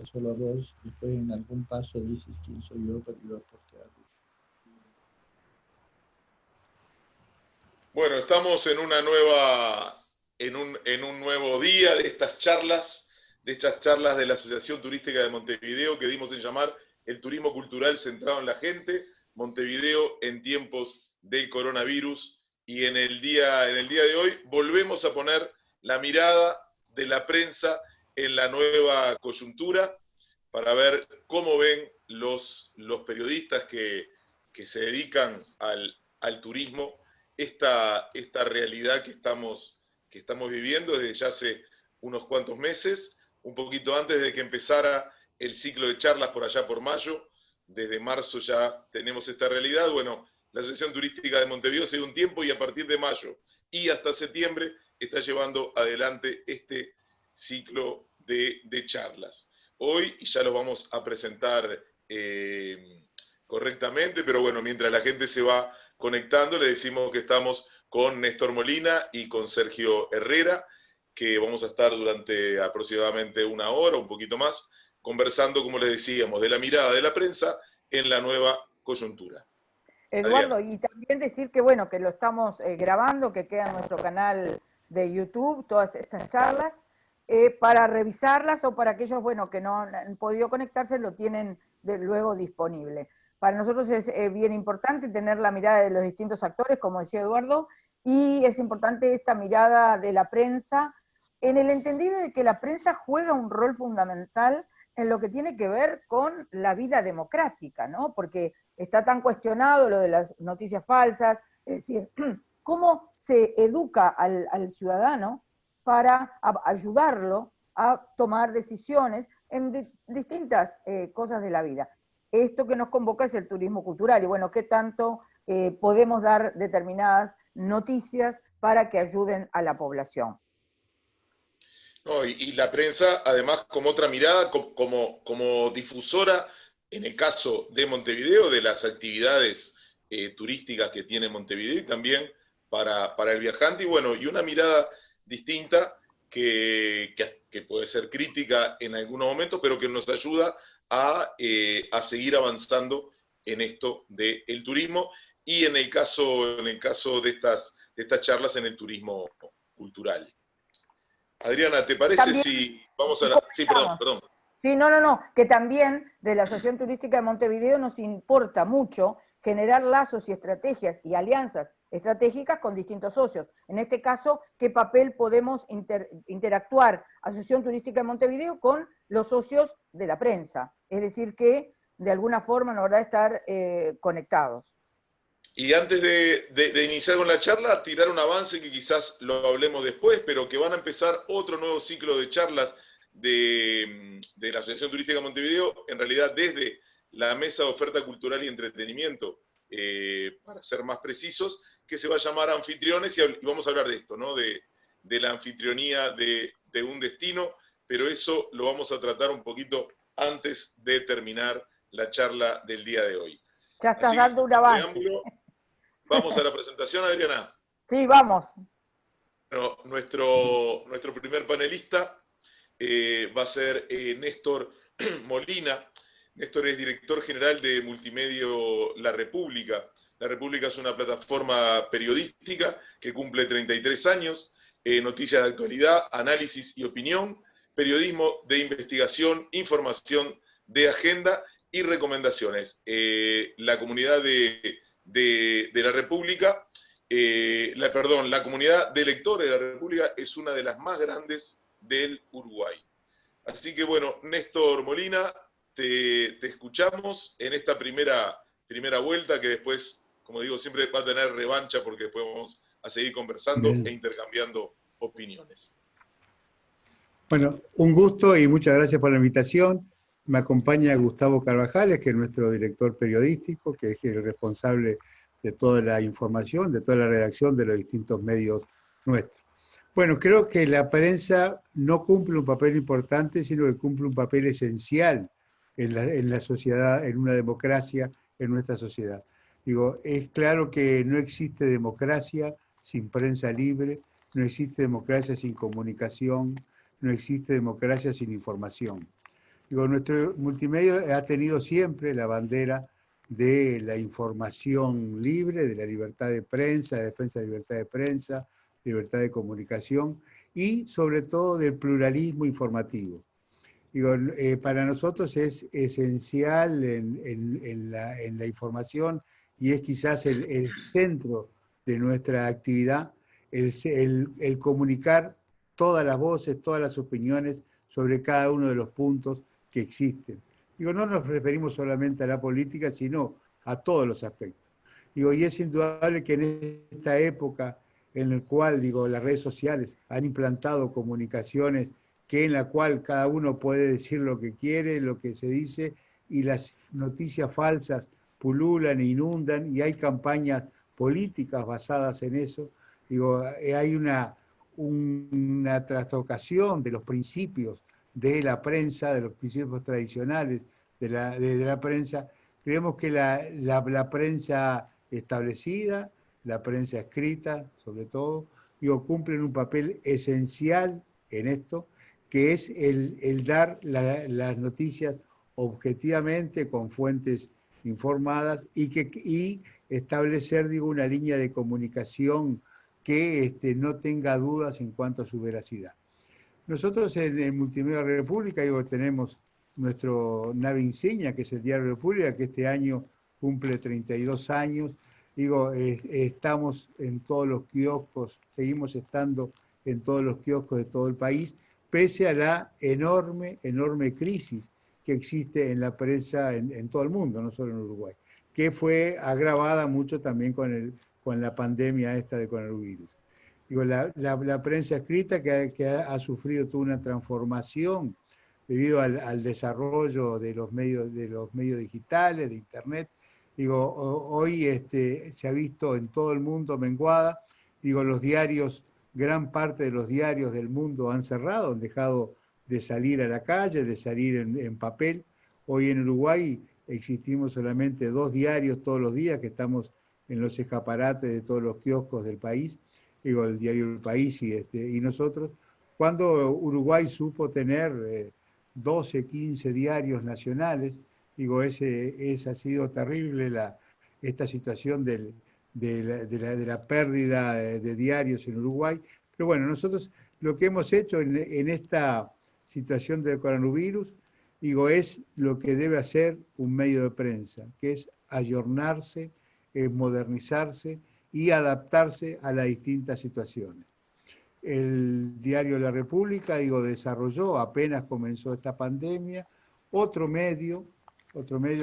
solo a vos, después en algún paso dices quién soy yo, pero yo aporté algo. Bueno, estamos en una nueva, en un nuevo día de estas charlas de la Asociación Turística de Montevideo que dimos en llamar el turismo cultural centrado en la gente, Montevideo en tiempos del coronavirus. Y en el día de hoy volvemos a poner la mirada de la prensa en la nueva coyuntura para ver cómo ven los periodistas que se dedican al turismo esta realidad que estamos viviendo desde ya hace unos cuantos meses, un poquito antes de que empezara el ciclo de charlas por allá por mayo. Desde marzo ya tenemos esta realidad. Bueno, la Asociación Turística de Montevideo hace un tiempo y a partir de mayo y hasta septiembre está llevando adelante este ciclo de charlas. Hoy ya los vamos a presentar correctamente, pero bueno, mientras la gente se va conectando, le decimos que estamos con Néstor Molina y con Sergio Herrera, que vamos a estar durante aproximadamente una hora, un poquito más, conversando, como les decíamos, de la mirada de la prensa en la nueva coyuntura. Eduardo, Adriana. y también decir que bueno, que lo estamos grabando, que queda en nuestro canal de YouTube, todas estas charlas, para revisarlas o para aquellos, bueno, que no han podido conectarse, lo tienen luego disponible. Para nosotros es bien importante tener la mirada de los distintos actores, como decía Eduardo, y es importante esta mirada de la prensa, en el entendido de que la prensa juega un rol fundamental en lo que tiene que ver con la vida democrática, ¿no? Porque está tan cuestionado lo de las noticias falsas, es decir, cómo se educa al ciudadano para ayudarlo a tomar decisiones en distintas cosas de la vida. Esto que nos convoca es el turismo cultural, y bueno, qué tanto podemos dar determinadas noticias para que ayuden a la población. No, y la prensa, además, como otra mirada, como difusora, en el caso de Montevideo, de las actividades turísticas que tiene Montevideo y también para el viajante, y bueno, y una mirada distinta que puede ser crítica en algunos momentos, pero que nos ayuda a seguir avanzando en esto del turismo y en el caso de estas charlas en el turismo cultural. Adriana, ¿te parece También, si vamos a y la... Sí, perdón, comentamos. perdón. Sí, no, que también de la Asociación Turística de Montevideo nos importa mucho generar lazos y estrategias y alianzas estratégicas con distintos socios. En este caso, ¿qué papel podemos interactuar Asociación Turística de Montevideo con los socios de la prensa? Es decir, que de alguna forma, la verdad, estar conectados. Y antes de iniciar con la charla, tirar un avance que quizás lo hablemos después, pero que van a empezar otro nuevo ciclo de charlas de la Asociación Turística de Montevideo, en realidad desde la Mesa de Oferta Cultural y Entretenimiento, para ser más precisos, que se va a llamar Anfitriones, y vamos a hablar de esto, ¿no? De la anfitrionía de un destino, pero eso lo vamos a tratar un poquito antes de terminar la charla del día de hoy. Ya estás Así que, dando un sin avance. preámbulo, vamos a la presentación, Adriana. Sí, vamos. Bueno, nuestro primer panelista va a ser Néstor Molina. Néstor es director general de Multimedio La República. La República es una plataforma periodística que cumple 33 años, noticias de actualidad, análisis y opinión, periodismo de investigación, información de agenda y recomendaciones. La comunidad de la República, la comunidad de lectores de la República es una de las más grandes del Uruguay. Así que bueno, Néstor Molina, te escuchamos en esta primera vuelta que después, como digo, siempre va a tener revancha porque después vamos a seguir conversando Bien. e intercambiando opiniones. Bueno, un gusto y muchas gracias por la invitación. Me acompaña Gustavo Carvajales, que es nuestro director periodístico, que es el responsable de toda la información, de toda la redacción de los distintos medios nuestros. Bueno, creo que la prensa no cumple un papel importante, sino que cumple un papel esencial en la sociedad, en una democracia, en nuestra sociedad. Digo, es claro que no existe democracia sin prensa libre, no existe democracia sin comunicación, no existe democracia sin información. Digo, nuestro multimedia ha tenido siempre la bandera de la información libre, de la libertad de prensa, de defensa de la libertad de prensa, libertad de comunicación y sobre todo del pluralismo informativo. Digo, para nosotros es esencial en la información y es quizás el centro de nuestra actividad, el comunicar todas las voces, todas las opiniones sobre cada uno de los puntos que existen. Digo, no nos referimos solamente a la política, sino a todos los aspectos. Digo, y es indudable que en esta época en la cual, digo, las redes sociales han implantado comunicaciones en la cual cada uno puede decir lo que quiere, lo que se dice, y las noticias falsas pululan e inundan, y hay campañas políticas basadas en eso. Digo, hay una trastocación de los principios de la prensa, de los principios tradicionales de la prensa. Creemos que la prensa establecida, la prensa escrita, sobre todo, digo, cumplen un papel esencial en esto, que es el dar las noticias objetivamente con fuentes informadas y establecer, digo, una línea de comunicación que no tenga dudas en cuanto a su veracidad. Nosotros en Multimedia República, digo, tenemos nuestro nave insignia, que es el Diario República, que este año cumple 32 años. Digo, estamos en todos los kioscos, seguimos estando en todos los kioscos de todo el país, pese a la enorme crisis que existe en la prensa en todo el mundo, no solo en Uruguay, que fue agravada mucho también con la pandemia esta de coronavirus. Digo, la prensa escrita que ha sufrido toda una transformación debido al desarrollo de los medios digitales, de Internet. Digo, hoy se ha visto en todo el mundo menguada. Digo, los diarios, gran parte de los diarios del mundo han cerrado, han dejado de salir a la calle, de salir en papel. Hoy en Uruguay existimos solamente 2 diarios todos los días que estamos en los escaparates de todos los kioscos del país, digo, el diario El País y nosotros. Cuando Uruguay supo tener 12, 15 diarios nacionales, digo, esa ha sido terrible esta situación de la pérdida de diarios en Uruguay. Pero bueno, nosotros lo que hemos hecho en esta situación del coronavirus, digo, es lo que debe hacer un medio de prensa, que es ayornarse, modernizarse y adaptarse a las distintas situaciones. El diario La República, digo, desarrolló, apenas comenzó esta pandemia, otro medio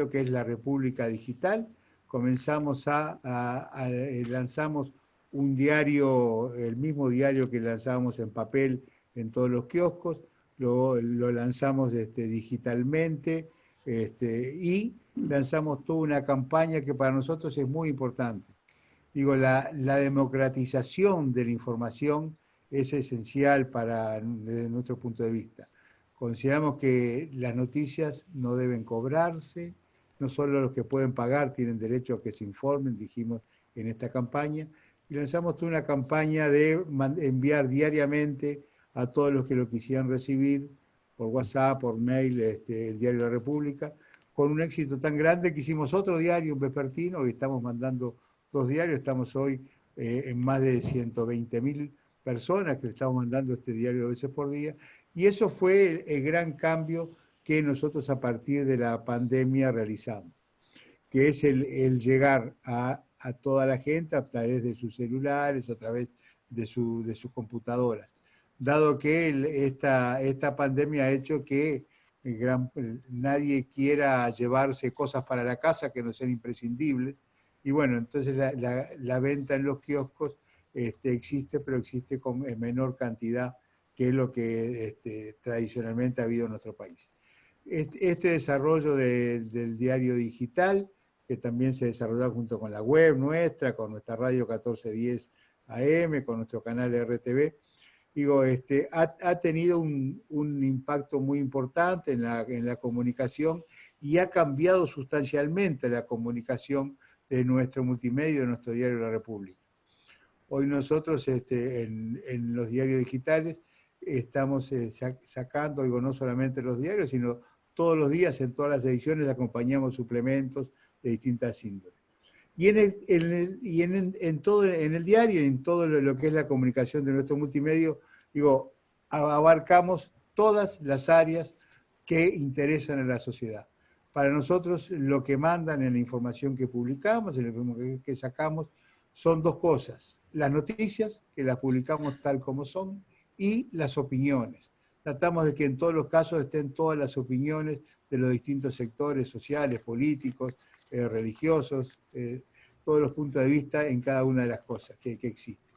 que es La República Digital. Comenzamos lanzamos un diario, el mismo diario que lanzábamos en papel en todos los kioscos, lo lanzamos digitalmente y lanzamos toda una campaña que para nosotros es muy importante. Digo, la democratización de la información es esencial desde nuestro punto de vista. Consideramos que las noticias no deben cobrarse, no solo los que pueden pagar tienen derecho a que se informen, dijimos en esta campaña, y lanzamos toda una campaña de enviar diariamente a todos los que lo quisieran recibir, por WhatsApp, por mail, el Diario de la República, con un éxito tan grande que hicimos otro diario, un vespertino, y estamos mandando 2 diarios, estamos hoy en más de 120.000 personas que le estamos mandando este diario 2 veces por día, y eso fue el gran cambio que nosotros a partir de la pandemia realizamos, que es el llegar a toda la gente a través de sus celulares, a través de sus computadoras, dado que esta pandemia ha hecho que nadie quiera llevarse cosas para la casa que no sean imprescindibles, y bueno, entonces la venta en los kioscos existe, pero existe en menor cantidad que es lo que tradicionalmente ha habido en nuestro país. Este desarrollo del diario digital, que también se desarrolló junto con la web nuestra, con nuestra radio 1410 AM, con nuestro canal RTV, digo, ha tenido un impacto muy importante en la comunicación y ha cambiado sustancialmente la comunicación de nuestro multimedia, de nuestro diario La República. Hoy nosotros en los diarios digitales estamos sacando, digo, no solamente los diarios, sino todos los días, en todas las ediciones, acompañamos suplementos de distintas índoles. Y en todo, en el diario y en todo lo que es la comunicación de nuestro multimedio, digo, abarcamos todas las áreas que interesan a la sociedad. Para nosotros, lo que mandan en la información que publicamos, en la información que sacamos, son dos cosas: las noticias, que las publicamos tal como son, y las opiniones. Tratamos de que en todos los casos estén todas las opiniones de los distintos sectores sociales, políticos, religiosos, todos los puntos de vista en cada una de las cosas que existen.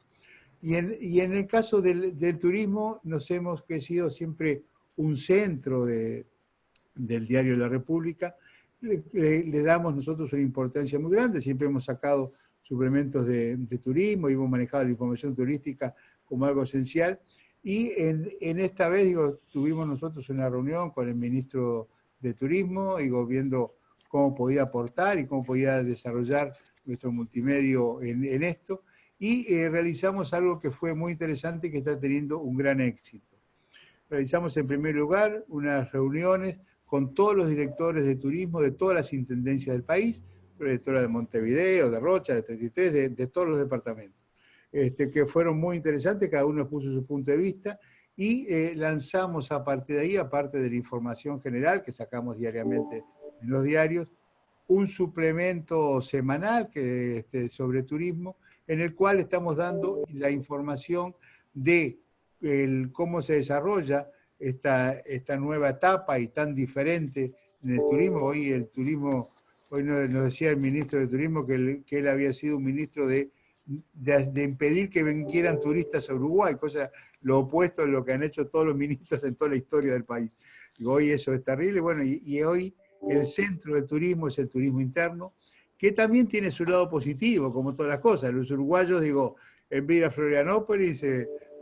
Y en el caso del turismo, nos hemos sido siempre un centro del diario La República. Le damos nosotros una importancia muy grande, siempre hemos sacado suplementos de turismo y hemos manejado la información turística como algo esencial. Y en esta vez, digo, tuvimos nosotros una reunión con el ministro de Turismo, digo, viendo cómo podía aportar y cómo podía desarrollar nuestro multimedio en esto, y realizamos algo que fue muy interesante y que está teniendo un gran éxito. Realizamos en primer lugar unas reuniones con todos los directores de turismo de todas las intendencias del país, la directora de Montevideo, de Rocha, de 33, de todos los departamentos, que fueron muy interesantes, cada uno puso su punto de vista, y lanzamos a partir de ahí, aparte de la información general que sacamos diariamente en los diarios, un suplemento semanal sobre turismo, en el cual estamos dando la información de cómo se desarrolla esta nueva etapa y tan diferente en el turismo. Hoy el turismo, hoy nos decía el ministro de Turismo que él había sido un ministro de impedir que vinieran turistas a Uruguay, cosa lo opuesto a lo que han hecho todos los ministros en toda la historia del país. Y hoy eso es terrible. Bueno, y hoy el centro del turismo es el turismo interno, que también tiene su lado positivo, como todas las cosas. Los uruguayos, digo, en vez de ir a Florianópolis,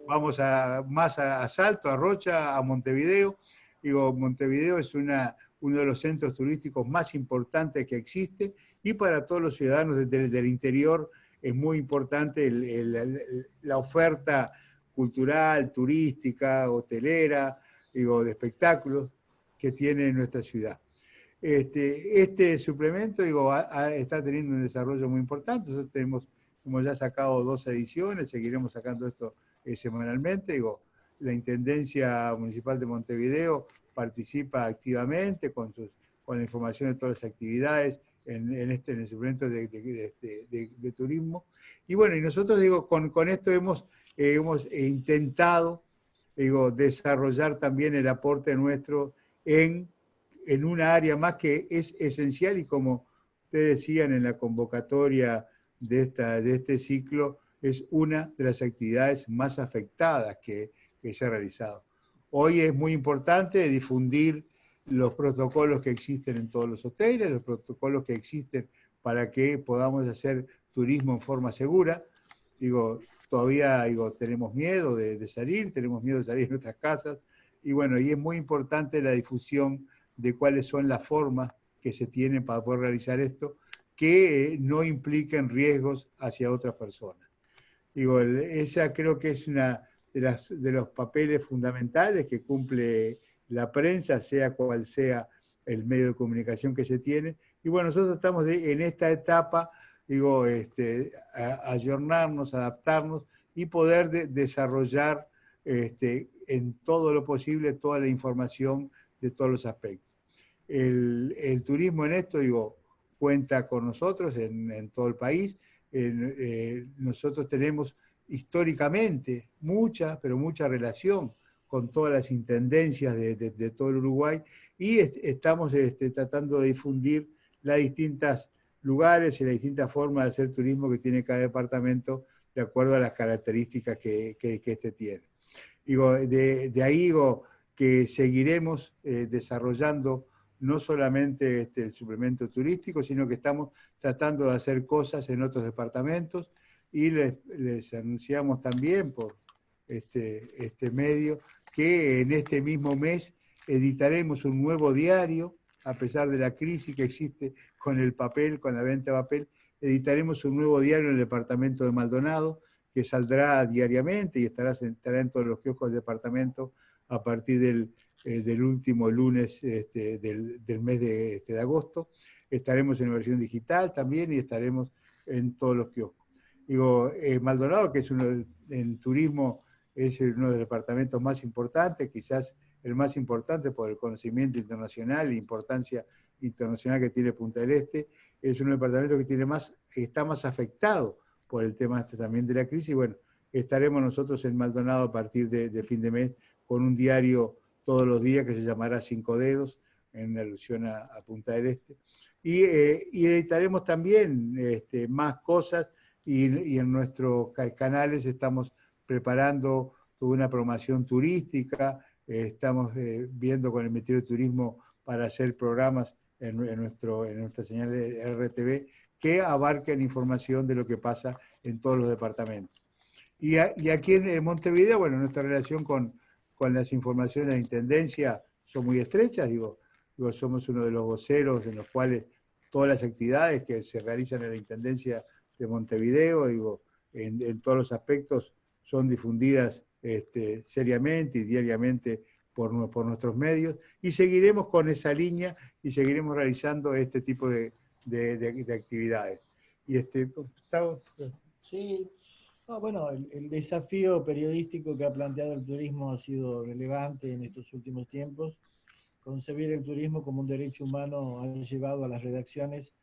vamos más a Salto, a Rocha, a Montevideo. Digo, Montevideo es uno de los centros turísticos más importantes que existen, y para todos los ciudadanos del interior es muy importante la oferta cultural, turística, hotelera, digo, de espectáculos que tiene nuestra ciudad. Este suplemento, digo, está teniendo un desarrollo muy importante. Nosotros tenemos, como ya sacado 2 ediciones, seguiremos sacando esto semanalmente. Digo, la Intendencia Municipal de Montevideo participa activamente con la información de todas las actividades en el suplemento de turismo. Y bueno, y nosotros, digo, con esto hemos intentado, digo, desarrollar también el aporte nuestro en una área más que es esencial, y como ustedes decían en la convocatoria de este ciclo, es una de las actividades más afectadas que se ha realizado. Hoy es muy importante difundir los protocolos que existen en todos los hoteles, los protocolos que existen para que podamos hacer turismo en forma segura. Digo, todavía tenemos miedo de salir, tenemos miedo de salir de nuestras casas, y bueno, y es muy importante la difusión de cuáles son las formas que se tienen para poder realizar esto, que no impliquen riesgos hacia otras personas. Digo, esa creo que es una de los papeles fundamentales que cumple la prensa, sea cual sea el medio de comunicación que se tiene. Y bueno, nosotros estamos en esta etapa, digo, ayornarnos, adaptarnos y poder desarrollar en todo lo posible toda la información de todos los aspectos. El turismo en esto, digo, cuenta con nosotros en todo el país. Nosotros tenemos históricamente pero mucha relación con todas las intendencias de todo el Uruguay, y estamos tratando de difundir las distintas lugares y las distintas formas de hacer turismo que tiene cada departamento de acuerdo a las características que este tiene. Digo, de ahí digo que seguiremos desarrollando no solamente el suplemento turístico, sino que estamos tratando de hacer cosas en otros departamentos, y les anunciamos también por este medio que en este mismo mes editaremos un nuevo diario. A pesar de la crisis que existe con el papel, con la venta de papel, editaremos un nuevo diario en el departamento de Maldonado, que saldrá diariamente y estará en todos los kioscos del departamento a partir del último lunes del mes de agosto. Estaremos en versión digital también y estaremos en todos los kioscos. Digo, Maldonado, que es en turismo, es uno de los departamentos más importantes, quizás el más importante por el conocimiento internacional e importancia internacional que tiene Punta del Este, es un departamento que está más afectado por el tema también de la crisis. Bueno, estaremos nosotros en Maldonado a partir de fin de mes con un diario todos los días que se llamará Cinco Dedos, en alusión a Punta del Este. Y editaremos también más cosas y en nuestros canales estamos preparando una programación turística, estamos viendo con el Ministerio de Turismo para hacer programas en nuestra señal de RTV que abarquen información de lo que pasa en todos los departamentos. Y aquí en Montevideo, bueno, nuestra relación con las informaciones de la Intendencia son muy estrechas, digo, somos uno de los voceros en los cuales todas las actividades que se realizan en la Intendencia de Montevideo, digo, en todos los aspectos son difundidas seriamente y diariamente por nuestros medios, y seguiremos con esa línea y seguiremos realizando este tipo de actividades. Y Gustavo. Sí, no, bueno, el desafío periodístico que ha planteado el turismo ha sido relevante en estos últimos tiempos. Concebir el turismo como un derecho humano ha llevado a las redacciones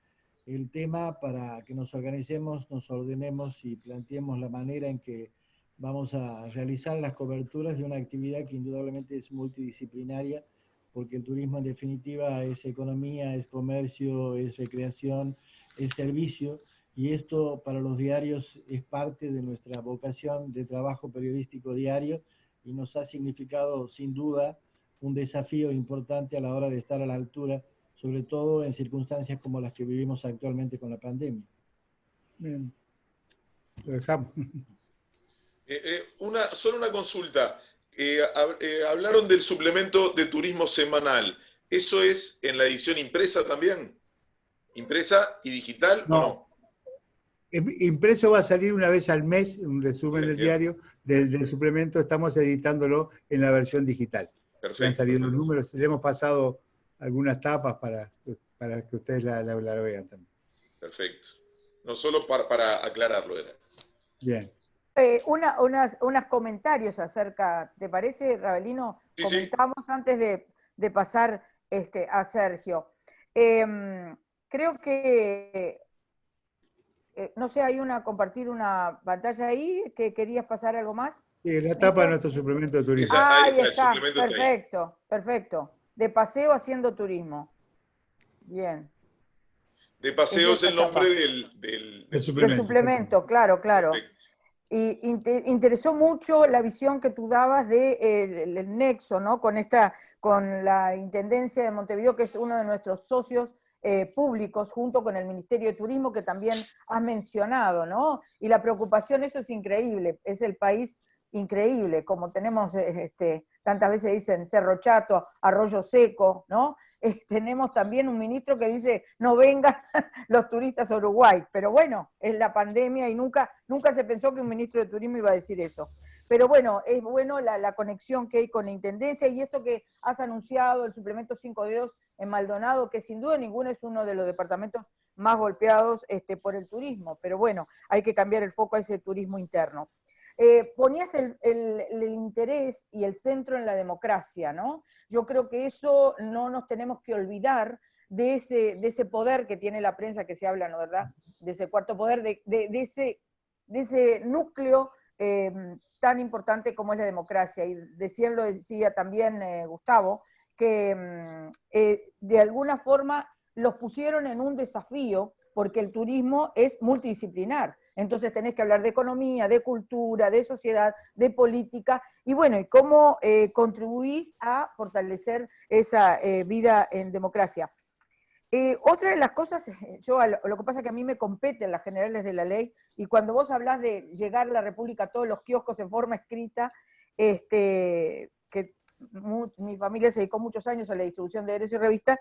el tema para que nos organicemos, nos ordenemos y planteemos la manera en que vamos a realizar las coberturas de una actividad que indudablemente es multidisciplinaria, porque el turismo en definitiva es economía, es comercio, es recreación, es servicio, y esto para los diarios es parte de nuestra vocación de trabajo periodístico diario y nos ha significado sin duda un desafío importante a la hora de estar a la altura, sobre todo en circunstancias como las que vivimos actualmente con la pandemia. Bien, lo dejamos. Solo una consulta. Hablaron del suplemento de turismo semanal. ¿Eso es en la edición impresa también? ¿Impresa y digital o no? Impreso va a salir una vez al mes, un resumen del Bien. diario, del suplemento, estamos editándolo en la versión digital. Perfecto. Han salido los números, le hemos pasado algunas tapas para que ustedes la vean también. Perfecto. No solo para aclararlo era. Bien. Unos comentarios acerca, ¿te parece, Ravelino? Sí, comentamos sí. Antes de pasar a Sergio. Creo que, no sé, hay compartir una pantalla ahí, que querías pasar algo más. Sí, la tapa de nuestro suplemento de turismo. Ahí está, perfecto, perfecto. De paseo haciendo turismo. Bien. De paseo es el nombre del suplemento, claro. Perfecto. Y interesó mucho la visión que tú dabas del nexo, ¿no? Con la Intendencia de Montevideo, que es uno de nuestros socios públicos, junto con el Ministerio de Turismo, que también has mencionado, ¿no? Y la preocupación, eso es increíble, es el país increíble, como tenemos, tantas veces dicen Cerro Chato, Arroyo Seco, ¿no? Tenemos también un ministro que dice, no vengan los turistas a Uruguay, pero bueno, es la pandemia y nunca se pensó que un ministro de turismo iba a decir eso. Pero bueno, es bueno la conexión que hay con la Intendencia y esto que has anunciado, el suplemento Cinco Dedos en Maldonado, que sin duda ninguno es uno de los departamentos más golpeados por el turismo, pero bueno, hay que cambiar el foco a ese turismo interno. Ponías el interés y el centro en la democracia, ¿no? Yo creo que eso no nos tenemos que olvidar de ese poder que tiene la prensa, que se habla, ¿no, verdad? De ese cuarto poder, de ese núcleo tan importante como es la democracia. Y lo decía también Gustavo, que de alguna forma los pusieron en un desafío, porque el turismo es multidisciplinar. Entonces tenés que hablar de economía, de cultura, de sociedad, de política, y bueno, y cómo contribuís a fortalecer esa vida en democracia. Otra de las cosas, lo que pasa es que a mí me competen las generales de la ley, y cuando vos hablás de llegar a la República a todos los kioscos en forma escrita, que mi familia se dedicó muchos años a la distribución de diarios y revistas,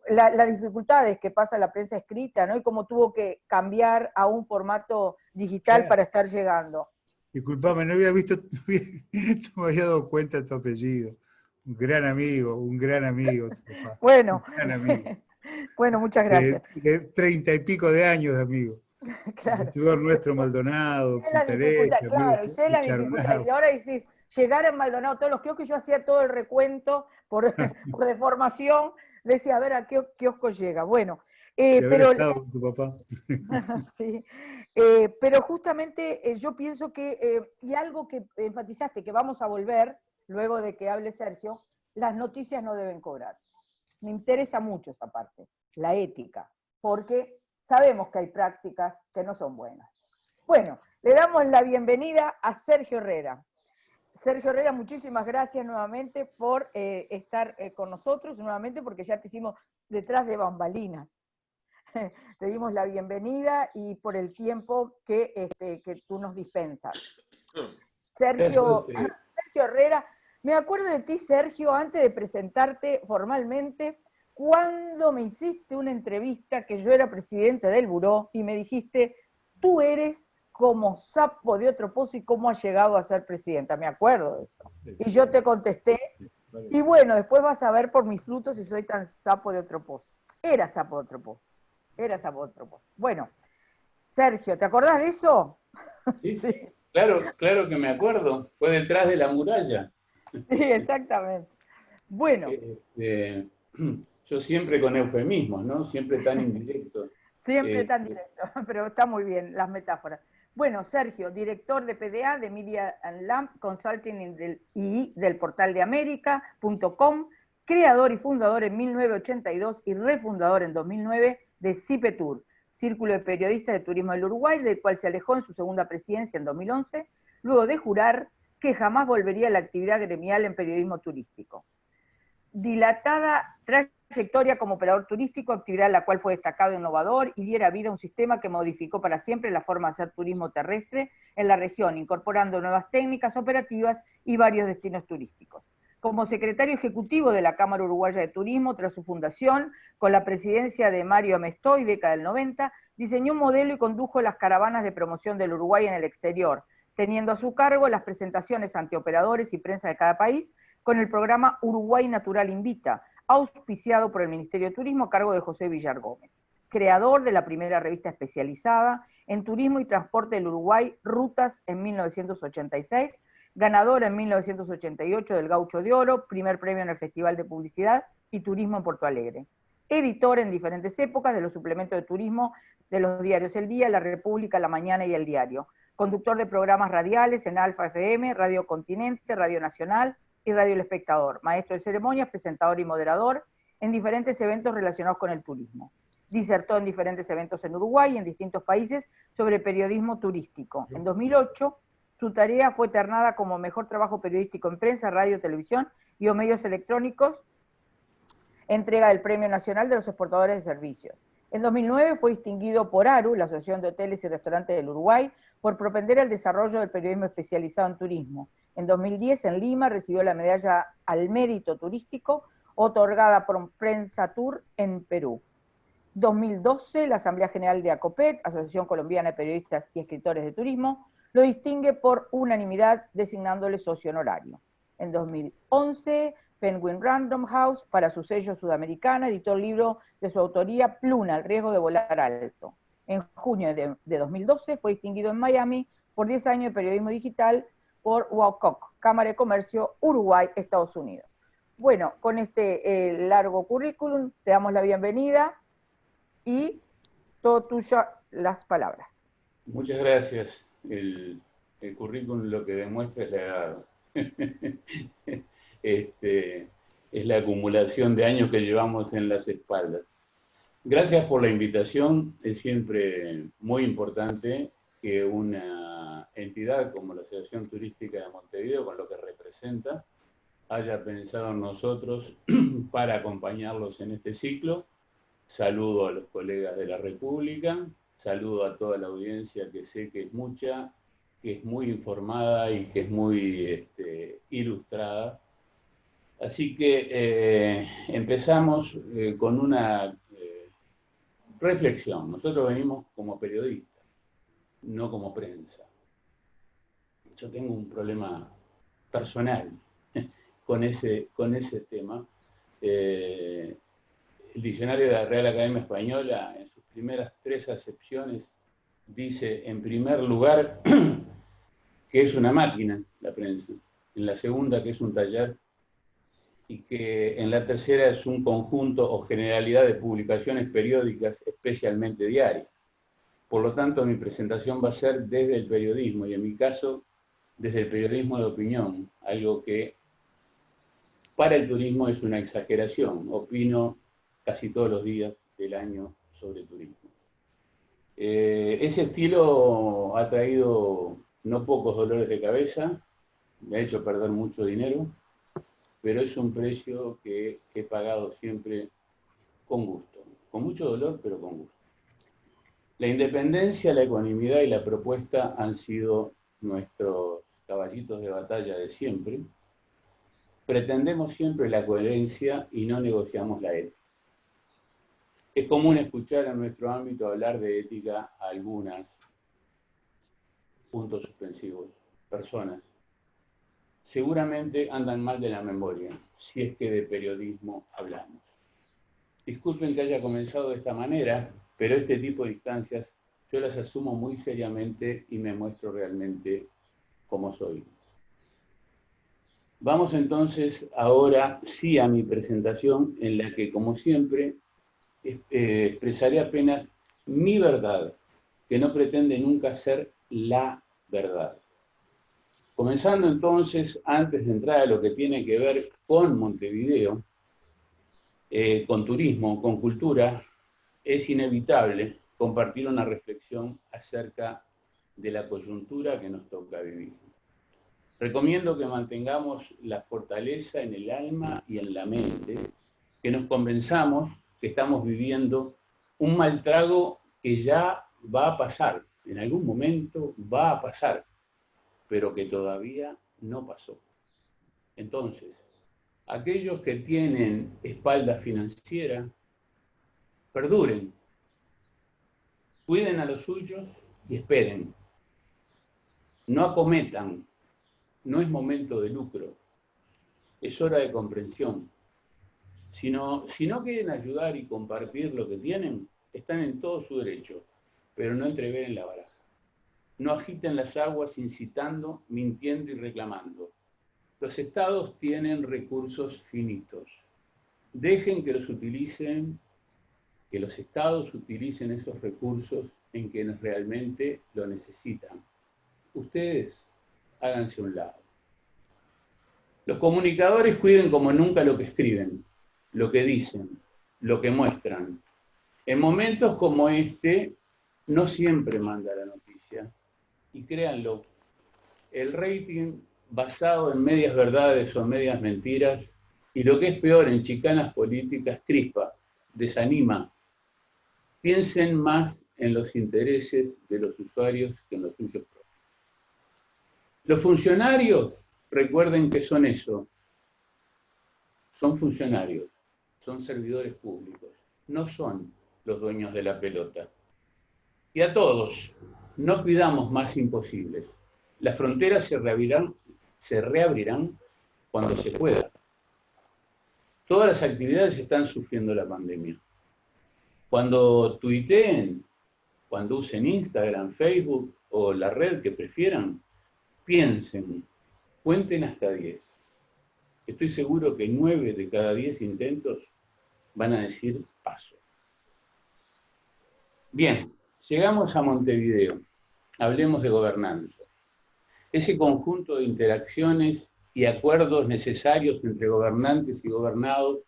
las dificultades que pasa la prensa escrita, ¿no? Y cómo tuvo que cambiar a un formato digital para estar llegando. Disculpame, no había visto, no me había dado cuenta de tu apellido. Un gran amigo, tu papá. Bueno, Un gran amigo. bueno, muchas gracias. De 30 y pico de años de amigo. Claro. Investigador nuestro Maldonado, Sé la dificultad, Puntareche, amigo claro, y sé la dificultad. Y Charonao. ahora decís, llegar en Maldonado, todos los kioscos, yo hacía todo el recuento por deformación, decía, a ver a qué kiosco llega. Bueno, De haber pero estado con tu papá. sí, pero justamente yo pienso que, y algo que enfatizaste, que vamos a volver, luego de que hable Sergio, las noticias no deben cobrar. Me interesa mucho esa parte, la ética, porque sabemos que hay prácticas que no son buenas. Bueno, le damos la bienvenida a Sergio Herrera. Sergio Herrera, muchísimas gracias nuevamente por estar con nosotros, nuevamente porque ya te hicimos detrás de bambalinas. Te dimos la bienvenida y por el tiempo que tú nos dispensas. Sergio Herrera, me acuerdo de ti, Sergio, antes de presentarte formalmente, cuando me hiciste una entrevista que yo era presidente del Buró y me dijiste, tú eres como sapo de otro pozo y cómo has llegado a ser presidenta. Me acuerdo de eso. Y yo te contesté, y bueno, después vas a ver por mis frutos si soy tan sapo de otro pozo. Era sapo de otro pozo. Era sapo de otro pozo. Bueno, Sergio, ¿te acordás de eso? Sí, sí, claro que me acuerdo. Fue detrás de la muralla. Sí, exactamente. Bueno. Yo siempre con eufemismos, ¿no? Siempre tan indirecto. Siempre tan directo, pero está muy bien las metáforas. Bueno, Sergio, director de PDA, de Media and Lamp Consulting y del portal de América.com, creador y fundador en 1982 y refundador en 2009 de CIPETUR, Círculo de Periodistas de Turismo del Uruguay, del cual se alejó en su segunda presidencia en 2011, luego de jurar que jamás volvería a la actividad gremial en periodismo turístico. Dilatada trayectoria como operador turístico, actividad en la cual fue destacado e innovador y diera vida a un sistema que modificó para siempre la forma de hacer turismo terrestre en la región, incorporando nuevas técnicas operativas y varios destinos turísticos. Como secretario ejecutivo de la Cámara Uruguaya de Turismo, tras su fundación, con la presidencia de Mario Amestoy, década del 90, diseñó un modelo y condujo las caravanas de promoción del Uruguay en el exterior, teniendo a su cargo las presentaciones ante operadores y prensa de cada país, con el programa Uruguay Natural Invita, auspiciado por el Ministerio de Turismo a cargo de José Villar Gómez, creador de la primera revista especializada en turismo y transporte del Uruguay, Rutas, en 1986, ganador en 1988 del Gaucho de Oro, primer premio en el Festival de Publicidad y Turismo en Porto Alegre, editor en diferentes épocas de los suplementos de turismo de los diarios El Día, La República, La Mañana y El Diario, conductor de programas radiales en Alfa FM, Radio Continente, Radio Nacional y Radio El Espectador, maestro de ceremonias, presentador y moderador en diferentes eventos relacionados con el turismo. Disertó en diferentes eventos en Uruguay y en distintos países sobre periodismo turístico. En 2008, su tarea fue ternada como mejor trabajo periodístico en prensa, radio, televisión y o medios electrónicos, entrega del Premio Nacional de los Exportadores de Servicios. En 2009 fue distinguido por ARU, la Asociación de Hoteles y Restaurantes del Uruguay, por propender al desarrollo del periodismo especializado en turismo. En 2010, en Lima, recibió la medalla al mérito turístico, otorgada por Prensa Tour en Perú. 2012, la Asamblea General de ACOPET, Asociación Colombiana de Periodistas y Escritores de Turismo, lo distingue por unanimidad designándole socio honorario. En 2011, Penguin Random House, para su sello sudamericana, editó el libro de su autoría Pluna, el riesgo de volar alto. En junio de 2012 fue distinguido en Miami por 10 años de periodismo digital por WACOC, Cámara de Comercio, Uruguay, Estados Unidos. Bueno, con este largo currículum te damos la bienvenida y todo tuyo las palabras. Muchas gracias. El currículum lo que demuestra es la edad. Es la acumulación de años que llevamos en las espaldas. Gracias por la invitación. Es siempre muy importante que una entidad como la Asociación Turística de Montevideo, con lo que representa, haya pensado en nosotros para acompañarlos en este ciclo. Saludo a los colegas de la República, saludo a toda la audiencia que sé que es mucha, que es muy informada y que es muy ilustrada. Así que empezamos con una reflexión. Nosotros venimos como periodistas, no como prensa. yo tengo un problema personal con ese tema. El diccionario de la Real Academia Española, en sus primeras 3 acepciones, dice, en primer lugar, que es una máquina, la prensa. En la segunda, que es un taller. Y que en la tercera es un conjunto o generalidad de publicaciones periódicas, especialmente diarias. Por lo tanto, mi presentación va a ser desde el periodismo, y en mi caso, desde el periodismo de opinión, algo que para el turismo es una exageración. Opino casi todos los días del año sobre turismo. Ese estilo ha traído no pocos dolores de cabeza, me ha hecho perder mucho dinero, pero es un precio que he pagado siempre con gusto, con mucho dolor, pero con gusto. La independencia, la ecuanimidad y la propuesta han sido nuestros caballitos de batalla de siempre. Pretendemos siempre la coherencia y no negociamos la ética. Es común escuchar en nuestro ámbito hablar de ética a algunas, puntos suspensivos, personas. Seguramente andan mal de la memoria, si es que de periodismo hablamos. Disculpen que haya comenzado de esta manera, pero este tipo de instancias yo las asumo muy seriamente y me muestro realmente como soy. Vamos entonces ahora sí a mi presentación, en la que, como siempre, expresaré apenas mi verdad, que no pretende nunca ser la verdad. Comenzando entonces, antes de entrar a lo que tiene que ver con Montevideo, con turismo, con cultura, es inevitable compartir una reflexión acerca de la coyuntura que nos toca vivir. Recomiendo que mantengamos la fortaleza en el alma y en la mente, que nos convenzamos que estamos viviendo un mal trago que ya va a pasar, en algún momento va a pasar, pero que todavía no pasó. Entonces, aquellos que tienen espalda financiera, perduren, cuiden a los suyos y esperen. No acometan, no es momento de lucro, es hora de comprensión. Si no quieren ayudar y compartir lo que tienen, están en todo su derecho, pero no entreveren la baraja. No agiten las aguas incitando, mintiendo y reclamando. Los estados tienen recursos finitos. Dejen que los estados utilicen esos recursos en quienes realmente lo necesitan. Ustedes háganse a un lado. Los comunicadores cuiden como nunca lo que escriben, lo que dicen, lo que muestran. En momentos como este, no siempre manda la noticia. Y créanlo, el rating basado en medias verdades o medias mentiras, y lo que es peor, en chicanas políticas, crispa, desanima. Piensen más en los intereses de los usuarios que en los suyos propios. Los funcionarios, recuerden que son eso, son funcionarios, son servidores públicos, no son los dueños de la pelota. Y a todos, no pidamos más imposibles. Las fronteras se reabrirán cuando se pueda. Todas las actividades están sufriendo la pandemia. Cuando tuiteen, cuando usen Instagram, Facebook o la red que prefieran, piensen, cuenten hasta 10. Estoy seguro que 9 de cada 10 intentos van a decir paso. Bien, llegamos a Montevideo. Hablemos de gobernanza. Ese conjunto de interacciones y acuerdos necesarios entre gobernantes y gobernados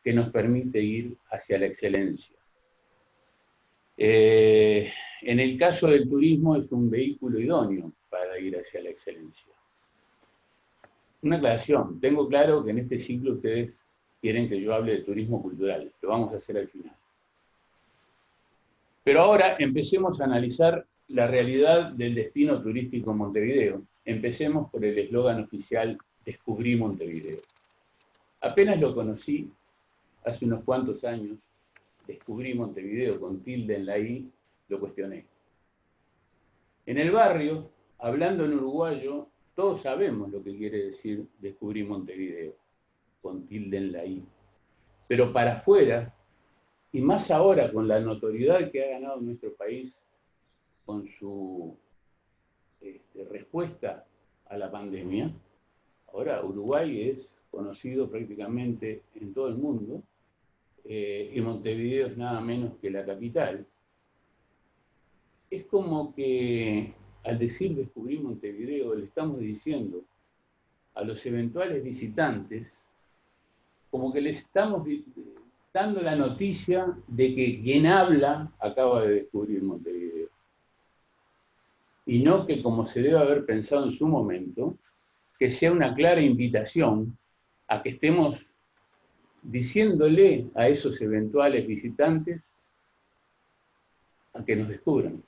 que nos permite ir hacia la excelencia. En el caso del turismo es un vehículo idóneo para ir hacia la excelencia. Una aclaración, tengo claro que en este ciclo ustedes quieren que yo hable de turismo cultural, lo vamos a hacer al final. Pero ahora empecemos a analizar la realidad del destino turístico en Montevideo. Empecemos por el eslogan oficial Descubrí Montevideo. Apenas lo conocí hace unos cuantos años, Descubrí Montevideo con tilde en la I, lo cuestioné. En el barrio, hablando en uruguayo, Todos sabemos lo que quiere decir descubrir Montevideo, con tilde en la I. Pero para afuera, y más ahora con la notoriedad que ha ganado nuestro país con su respuesta a la pandemia, ahora Uruguay es conocido prácticamente en todo el mundo, y Montevideo es nada menos que la capital. Es como que al decir descubrir Montevideo le estamos diciendo a los eventuales visitantes como que les estamos dando la noticia de que quien habla acaba de descubrir Montevideo. Y no que, como se debe haber pensado en su momento, que sea una clara invitación a que estemos diciéndole a esos eventuales visitantes a que nos descubran.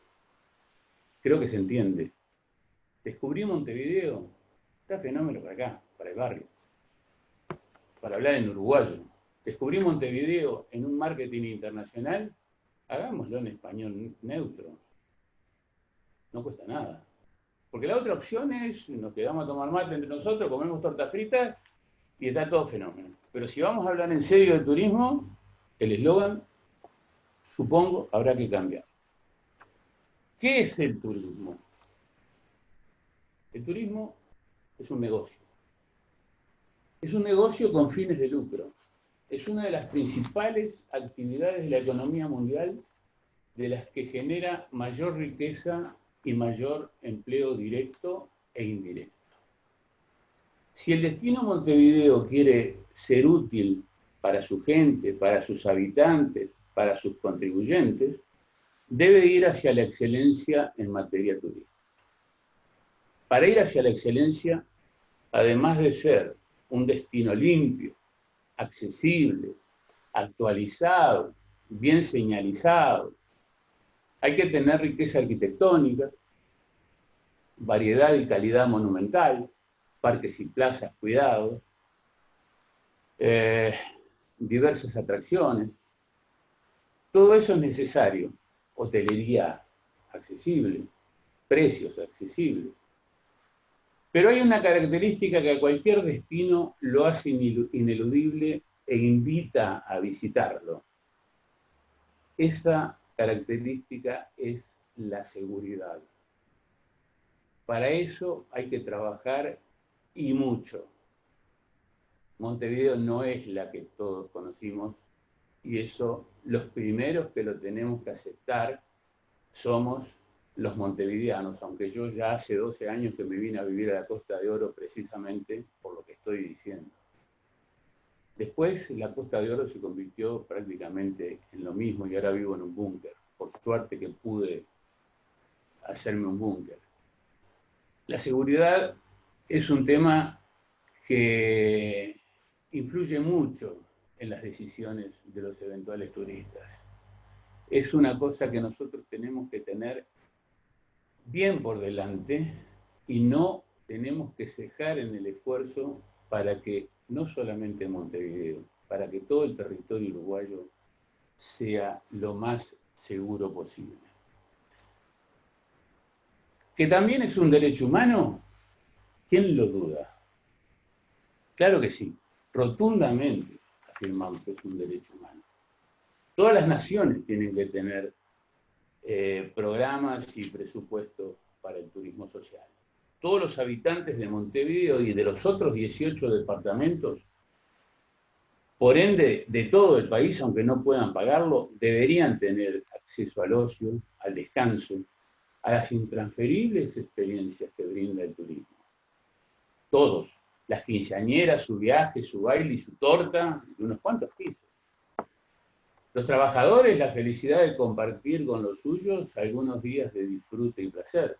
Creo que se entiende. Descubrí Montevideo, está fenómeno para acá, para el barrio, para hablar en uruguayo. Descubrí Montevideo en un marketing internacional, hagámoslo en español neutro. No cuesta nada. Porque la otra opción es, nos quedamos a tomar mate entre nosotros, comemos tortas fritas y está todo fenómeno. Pero si vamos a hablar en serio de turismo, el eslogan, supongo, habrá que cambiar. ¿Qué es el turismo? El turismo es un negocio. Es un negocio con fines de lucro. Es una de las principales actividades de la economía mundial, de las que genera mayor riqueza y mayor empleo directo e indirecto. Si el destino Montevideo quiere ser útil para su gente, para sus habitantes, para sus contribuyentes, debe ir hacia la excelencia en materia turística. Para ir hacia la excelencia, además de ser un destino limpio, accesible, actualizado, bien señalizado, hay que tener riqueza arquitectónica, variedad y calidad monumental, parques y plazas cuidados, diversas atracciones. Todo eso es necesario. Hotelería accesible, precios accesibles. Pero hay una característica que a cualquier destino lo hace ineludible e invita a visitarlo. Esa característica es la seguridad. Para eso hay que trabajar y mucho. Montevideo no es la que todos conocimos y eso los primeros que lo tenemos que aceptar somos los montevideanos, aunque yo ya hace 12 años que me vine a vivir a la Costa de Oro precisamente por lo que estoy diciendo. Después la Costa de Oro se convirtió prácticamente en lo mismo y ahora vivo en un búnker. Por suerte que pude hacerme un búnker. La seguridad es un tema que influye mucho en las decisiones de los eventuales turistas. Es una cosa que nosotros tenemos que tener bien por delante y no tenemos que cejar en el esfuerzo para que no solamente Montevideo, para que todo el territorio uruguayo sea lo más seguro posible. ¿Que también es un derecho humano? ¿Quién lo duda? Claro que sí, rotundamente afirmamos que es un derecho humano. Todas las naciones tienen que tener programas y presupuestos para el turismo social. Todos los habitantes de Montevideo y de los otros 18 departamentos, por ende de todo el país, aunque no puedan pagarlo, deberían tener acceso al ocio, al descanso, a las intransferibles experiencias que brinda el turismo. Todos, las quinceañeras, su viaje, su baile y su torta, y unos cuantos pisos. Los trabajadores, la felicidad de compartir con los suyos algunos días de disfrute y placer.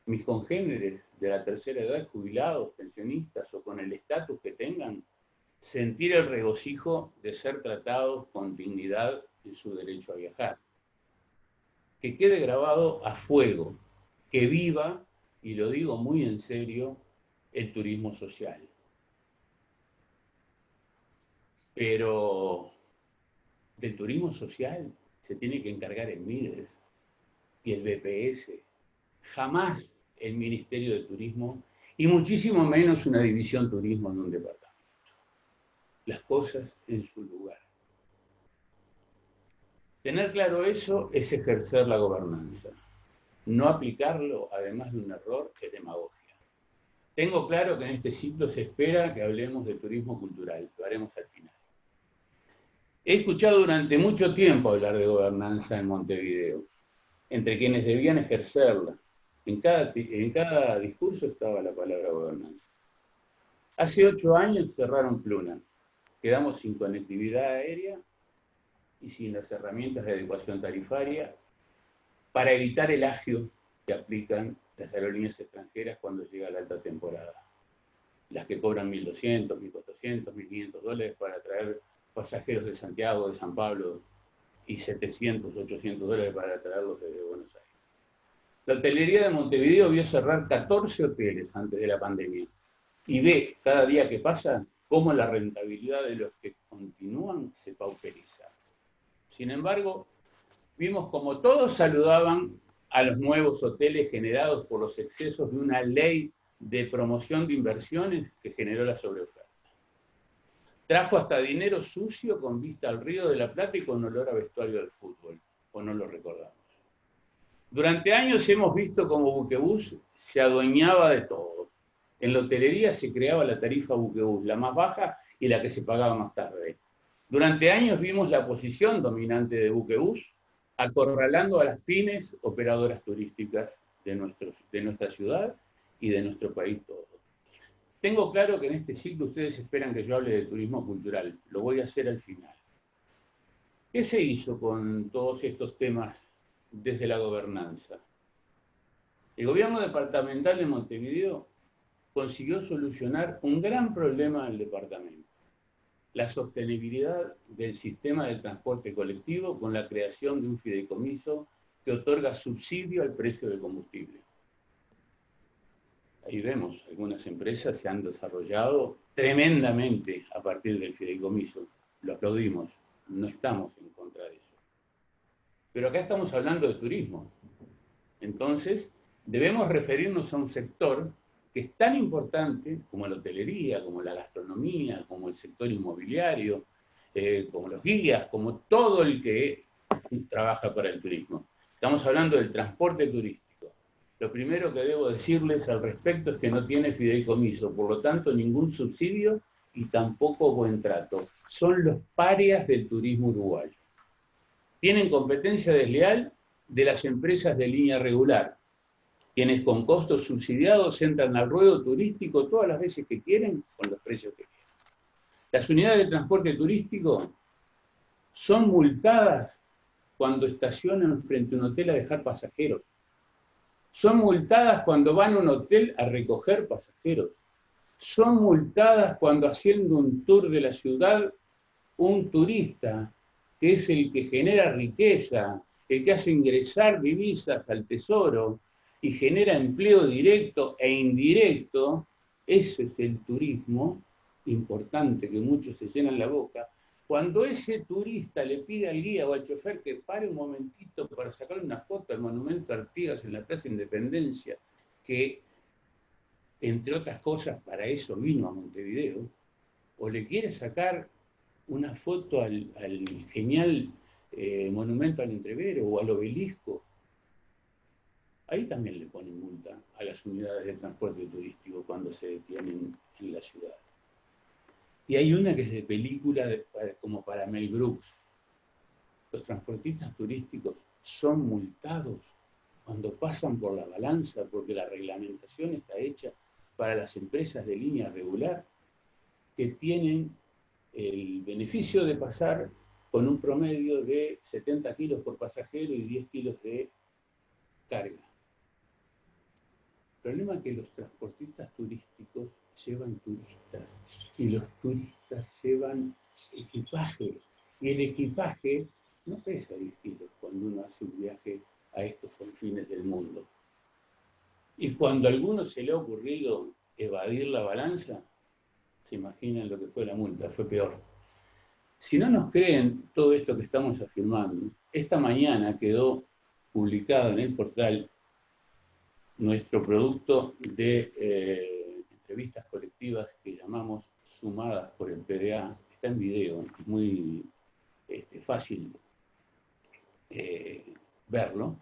Mis congéneres de la tercera edad, jubilados, pensionistas o con el estatus que tengan, sentir el regocijo de ser tratados con dignidad en su derecho a viajar. Que quede grabado a fuego, que viva, y lo digo muy en serio, el turismo social. Pero del turismo social se tiene que encargar el MIDES y el BPS. Jamás el Ministerio de Turismo y muchísimo menos una división turismo en un departamento. Las cosas en su lugar. Tener claro eso es ejercer la gobernanza. No aplicarlo, además de un error, es demagogia. Tengo claro que en este ciclo se espera que hablemos de turismo cultural, lo haremos al final. He escuchado durante mucho tiempo hablar de gobernanza en Montevideo, entre quienes debían ejercerla. En cada discurso estaba la palabra gobernanza. Hace 8 años cerraron Pluna. Quedamos sin conectividad aérea y sin las herramientas de adecuación tarifaria para evitar el agio que aplican las aerolíneas extranjeras cuando llega la alta temporada. Las que cobran $1.200, $1.400, $1.500 para traer pasajeros de Santiago, de San Pablo, y $700, $800 para traerlos desde Buenos Aires. La hotelería de Montevideo vio cerrar 14 hoteles antes de la pandemia y ve cada día que pasa cómo la rentabilidad de los que continúan se pauperiza. Sin embargo, vimos como todos saludaban a los nuevos hoteles generados por los excesos de una ley de promoción de inversiones que generó la sobreoferta. Trajo hasta dinero sucio con vista al Río de la Plata y con olor a vestuario del fútbol, o no lo recordamos. Durante años hemos visto cómo Buquebús se adueñaba de todo. En la hotelería se creaba la tarifa Buquebús, la más baja y la que se pagaba más tarde. Durante años vimos la posición dominante de Buquebús acorralando a las pymes operadoras turísticas de nuestra ciudad y de nuestro país todo. Tengo claro que en este ciclo ustedes esperan que yo hable de turismo cultural. Lo voy a hacer al final. ¿Qué se hizo con todos estos temas desde la gobernanza? El gobierno departamental de Montevideo consiguió solucionar un gran problema del departamento: la sostenibilidad del sistema de transporte colectivo con la creación de un fideicomiso que otorga subsidio al precio del combustible. Ahí vemos, algunas empresas se han desarrollado tremendamente a partir del fideicomiso. Lo aplaudimos, no estamos en contra de eso. Pero acá estamos hablando de turismo. Entonces, debemos referirnos a un sector que es tan importante como la hotelería, como la gastronomía, como el sector inmobiliario, como los guías, como todo el que trabaja para el turismo. Estamos hablando del transporte turístico. Lo primero que debo decirles al respecto es que no tiene fideicomiso, por lo tanto ningún subsidio y tampoco buen trato. Son los parias del turismo uruguayo. Tienen competencia desleal de las empresas de línea regular, quienes con costos subsidiados entran al ruedo turístico todas las veces que quieren con los precios que quieren. Las unidades de transporte turístico son multadas cuando estacionan frente a un hotel a dejar pasajeros. Son multadas cuando van a un hotel a recoger pasajeros. Son multadas cuando, haciendo un tour de la ciudad, un turista, que es el que genera riqueza, el que hace ingresar divisas al tesoro y genera empleo directo e indirecto, eso es el turismo importante, que muchos se llenan la boca. Cuando ese turista le pide al guía o al chofer que pare un momentito para sacar una foto al monumento Artigas en la Plaza Independencia, que, entre otras cosas, para eso vino a Montevideo, o le quiere sacar una foto al genial monumento al Entrevero o al obelisco, ahí también le ponen multa a las unidades de transporte turístico cuando se detienen en la ciudad. Y hay una que es de película como para Mel Brooks. Los transportistas turísticos son multados cuando pasan por la balanza porque la reglamentación está hecha para las empresas de línea regular que tienen el beneficio de pasar con un promedio de 70 kilos por pasajero y 10 kilos de carga. El problema es que los transportistas turísticos llevan turistas y los turistas llevan equipaje y el equipaje no pesa 10 kilos cuando uno hace un viaje a estos confines del mundo. Y cuando a alguno se le ha ocurrido evadir la balanza, se imaginan lo que fue la multa, fue peor. Si no nos creen todo esto que estamos afirmando, esta mañana quedó publicado en el portal nuestro producto de entrevistas colectivas que llamamos Sumadas por el PDA. Está en video, es muy fácil verlo,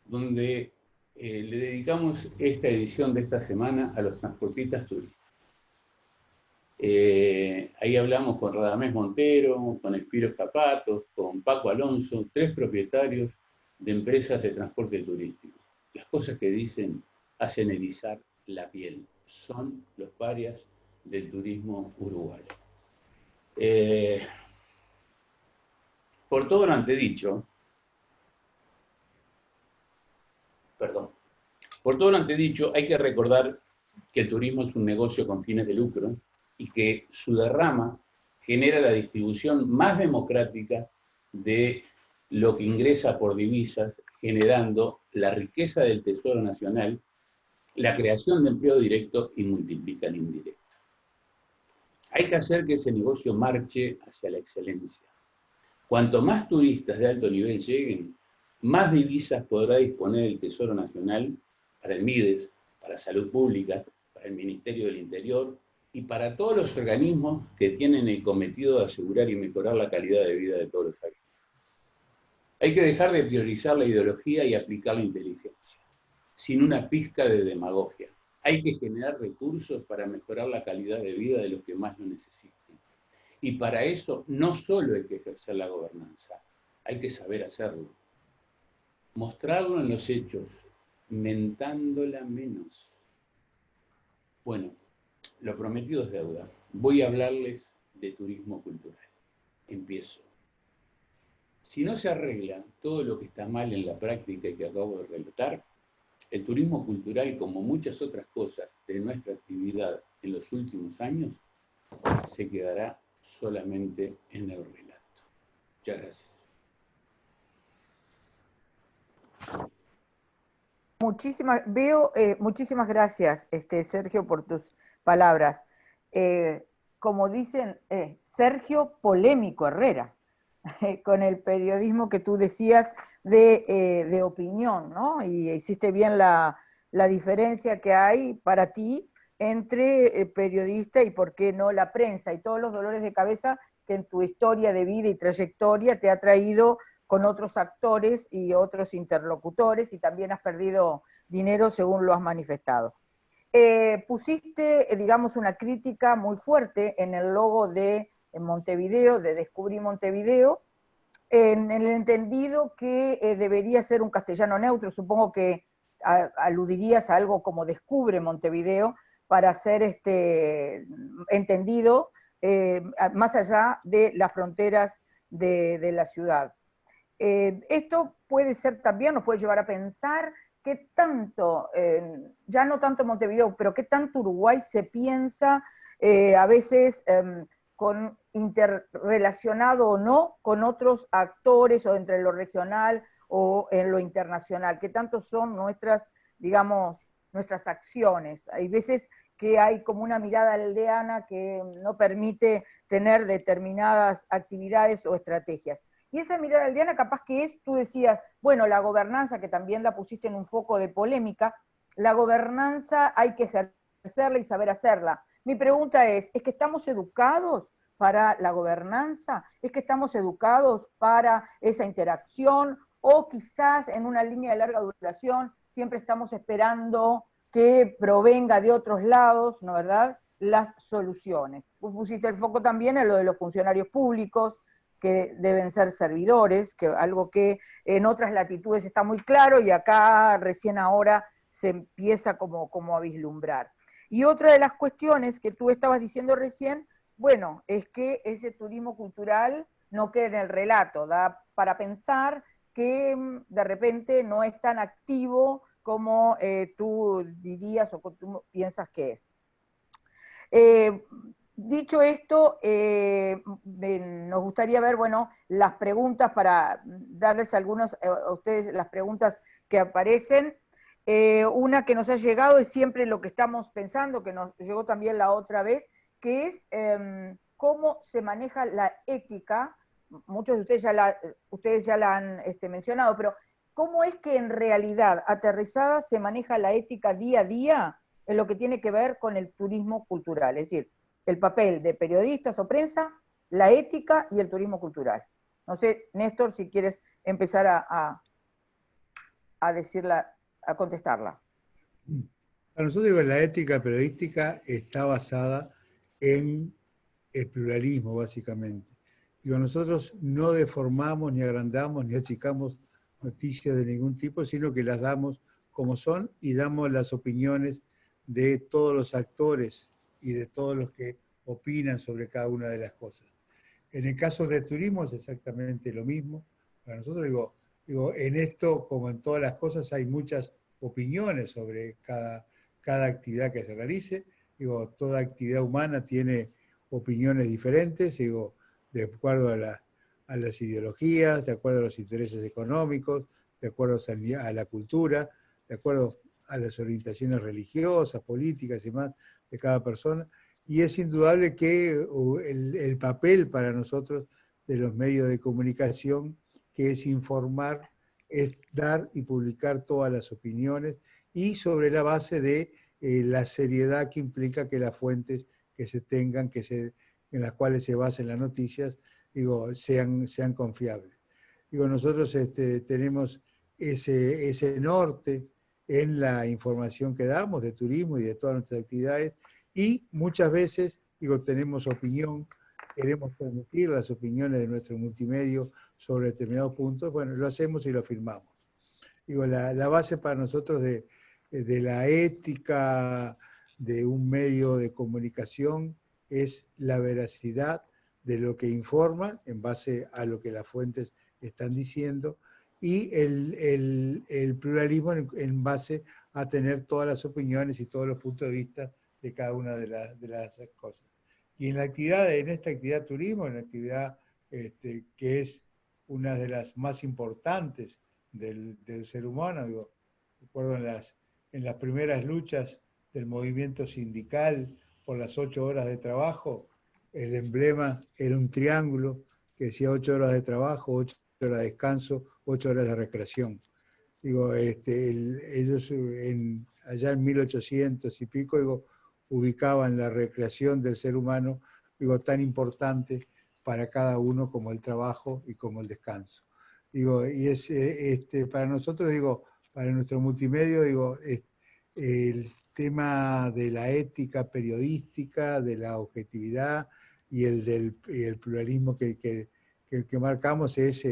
donde le dedicamos esta edición de esta semana a los transportistas turísticos. Ahí hablamos con Radamés Montero, con Espiro Zapatos, con Paco Alonso, 3 propietarios de empresas de transporte turístico. Las cosas que dicen hacen erizar la piel. Son los parias del turismo uruguayo. Por todo lo antedicho, hay que recordar que el turismo es un negocio con fines de lucro y que su derrama genera la distribución más democrática de lo que ingresa por divisas, generando la riqueza del Tesoro Nacional, la creación de empleo directo y multiplica el indirecto. Hay que hacer que ese negocio marche hacia la excelencia. Cuanto más turistas de alto nivel lleguen, más divisas podrá disponer el Tesoro Nacional para el MIDES, para Salud Pública, para el Ministerio del Interior y para todos los organismos que tienen el cometido de asegurar y mejorar la calidad de vida de todos los argentinos. Hay que dejar de priorizar la ideología y aplicar la inteligencia, sin una pizca de demagogia. Hay que generar recursos para mejorar la calidad de vida de los que más lo necesitan. Y para eso no solo hay que ejercer la gobernanza, hay que saber hacerlo. Mostrarlo en los hechos, mentándola menos. Bueno, lo prometido es deuda. Voy a hablarles de turismo cultural. Empiezo. Si no se arregla todo lo que está mal en la práctica y que acabo de relatar, el turismo cultural, como muchas otras cosas de nuestra actividad en los últimos años, se quedará solamente en el relato. Muchas gracias. Muchísimas gracias, Sergio, por tus palabras. Como dicen, Sergio Polémico Herrera, con el periodismo que tú decías de opinión, ¿no? Y hiciste bien la diferencia que hay para ti entre periodista y, por qué no, la prensa, y todos los dolores de cabeza que en tu historia de vida y trayectoria te ha traído con otros actores y otros interlocutores, y también has perdido dinero según lo has manifestado. Pusiste, digamos, una crítica muy fuerte en el logo de Montevideo, de Descubrí Montevideo, en el entendido que debería ser un castellano neutro. Supongo que aludirías a algo como Descubre Montevideo para ser entendido más allá de las fronteras de la ciudad. Esto puede ser también, nos puede llevar a pensar qué tanto, ya no tanto Montevideo, pero qué tanto Uruguay se piensa a veces interrelacionado o no con otros actores, o entre lo regional o en lo internacional, qué tanto son nuestras, digamos, nuestras acciones. Hay veces que hay como una mirada aldeana que no permite tener determinadas actividades o estrategias. Y esa mirada aldeana capaz que es, tú decías, bueno, la gobernanza, que también la pusiste en un foco de polémica, la gobernanza hay que ejercerla y saber hacerla. Mi pregunta es que estamos educados para la gobernanza? ¿Es que estamos educados para esa interacción? ¿O quizás en una línea de larga duración siempre estamos esperando que provenga de otros lados, ¿no, verdad?, las soluciones? Vos pusiste el foco también en lo de los funcionarios públicos, que deben ser servidores, que algo que en otras latitudes está muy claro y acá recién ahora se empieza como a vislumbrar. Y otra de las cuestiones que tú estabas diciendo recién, bueno, es que ese turismo cultural no queda en el relato, da para pensar que de repente no es tan activo como tú dirías o como tú piensas que es. Dicho esto, nos gustaría ver, bueno, las preguntas, para darles algunos a ustedes las preguntas que aparecen. Una que nos ha llegado es siempre lo que estamos pensando, que nos llegó también la otra vez, que es cómo se maneja la ética. Muchos de ustedes ya la han mencionado, pero cómo es que en realidad, aterrizada, se maneja la ética día a día en lo que tiene que ver con el turismo cultural, es decir, el papel de periodistas o prensa, la ética y el turismo cultural. No sé, Néstor, si quieres empezar a decirla, a contestarla. Para nosotros, digo, la ética periodística está basada en el pluralismo, básicamente. Digo, nosotros no deformamos, ni agrandamos, ni achicamos noticias de ningún tipo, sino que las damos como son y damos las opiniones de todos los actores y de todos los que opinan sobre cada una de las cosas. En el caso del turismo es exactamente lo mismo. Para nosotros, digo, en esto, como en todas las cosas, hay muchas opiniones sobre cada actividad que se realice. Digo, toda actividad humana tiene opiniones diferentes, digo, de acuerdo a las ideologías, de acuerdo a los intereses económicos, de acuerdo a la cultura, de acuerdo a las orientaciones religiosas, políticas y más de cada persona. Y es indudable que el papel para nosotros de los medios de comunicación, que es informar, es dar y publicar todas las opiniones y sobre la base de la seriedad que implica que las fuentes que se tengan, en las cuales se basen las noticias, digo, sean confiables. Digo, nosotros tenemos ese norte en la información que damos de turismo y de todas nuestras actividades, y muchas veces, digo, tenemos opinión, queremos transmitir las opiniones de nuestro multimedio sobre determinados puntos, bueno, lo hacemos y lo firmamos. Digo, la base para nosotros de la ética de un medio de comunicación es la veracidad de lo que informa en base a lo que las fuentes están diciendo, y el pluralismo en base a tener todas las opiniones y todos los puntos de vista de cada una de las cosas. Y en esta actividad turismo, en la actividad que es una de las más importantes del ser humano, digo, recuerdo en las primeras luchas del movimiento sindical por las 8 horas de trabajo, el emblema era un triángulo que decía 8 horas de trabajo, 8 horas de descanso, 8 horas de recreación. Digo, ellos allá en 1800 y pico, digo, ubicaban la recreación del ser humano, digo, tan importante para cada uno como el trabajo y como el descanso. Digo, y es para nosotros, digo, para nuestro multimedio, digo, el tema de la ética periodística, de la objetividad y el pluralismo que marcamos es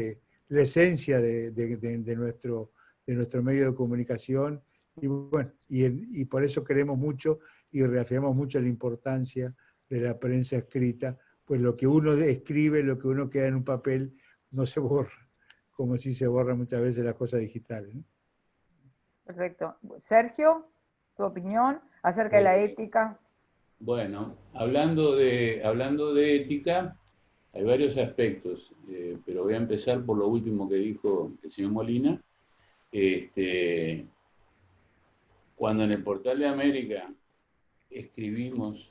la esencia de nuestro medio de comunicación, y bueno, y por eso queremos mucho y reafirmamos mucho la importancia de la prensa escrita, pues lo que uno escribe, lo que uno queda en un papel, no se borra, como si se borran muchas veces las cosas digitales, ¿no? Perfecto. Sergio, tu opinión acerca de la ética. Bueno, hablando de ética, hay varios aspectos, pero voy a empezar por lo último que dijo el señor Molina. Cuando en el Portal de América escribimos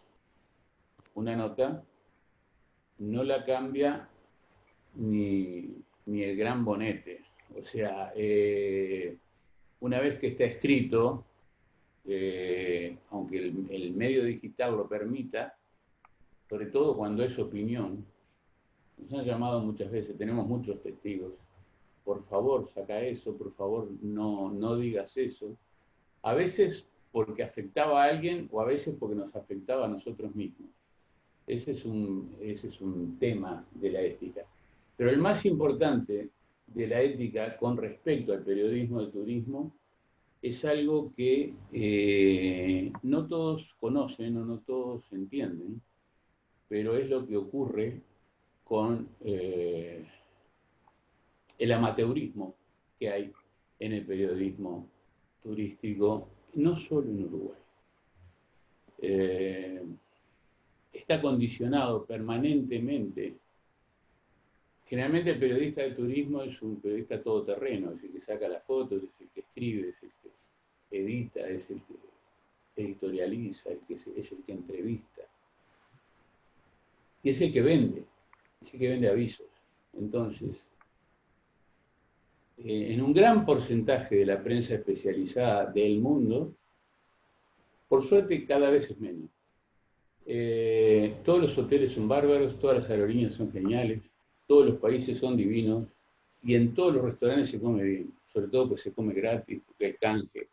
una nota, no la cambia ni el gran bonete. O sea, una vez que está escrito, aunque el medio digital lo permita, sobre todo cuando es opinión, nos han llamado muchas veces, tenemos muchos testigos, por favor saca eso, por favor no digas eso, a veces porque afectaba a alguien o a veces porque nos afectaba a nosotros mismos. Ese es un tema de la ética. Pero el más importante de la ética con respecto al periodismo de turismo es algo que no todos conocen o no todos entienden, pero es lo que ocurre con el amateurismo que hay en el periodismo turístico, no solo en Uruguay. Está condicionado permanentemente. Generalmente el periodista de turismo es un periodista todoterreno, es el que saca las fotos, es el que escribe, es el que edita, es el que editorializa, es el que entrevista. Y es el que vende avisos. Entonces, en un gran porcentaje de la prensa especializada del mundo, por suerte cada vez es menos. Todos los hoteles son bárbaros, todas las aerolíneas son geniales, todos los países son divinos y en todos los restaurantes se come bien, sobre todo porque se come gratis, porque hay canje,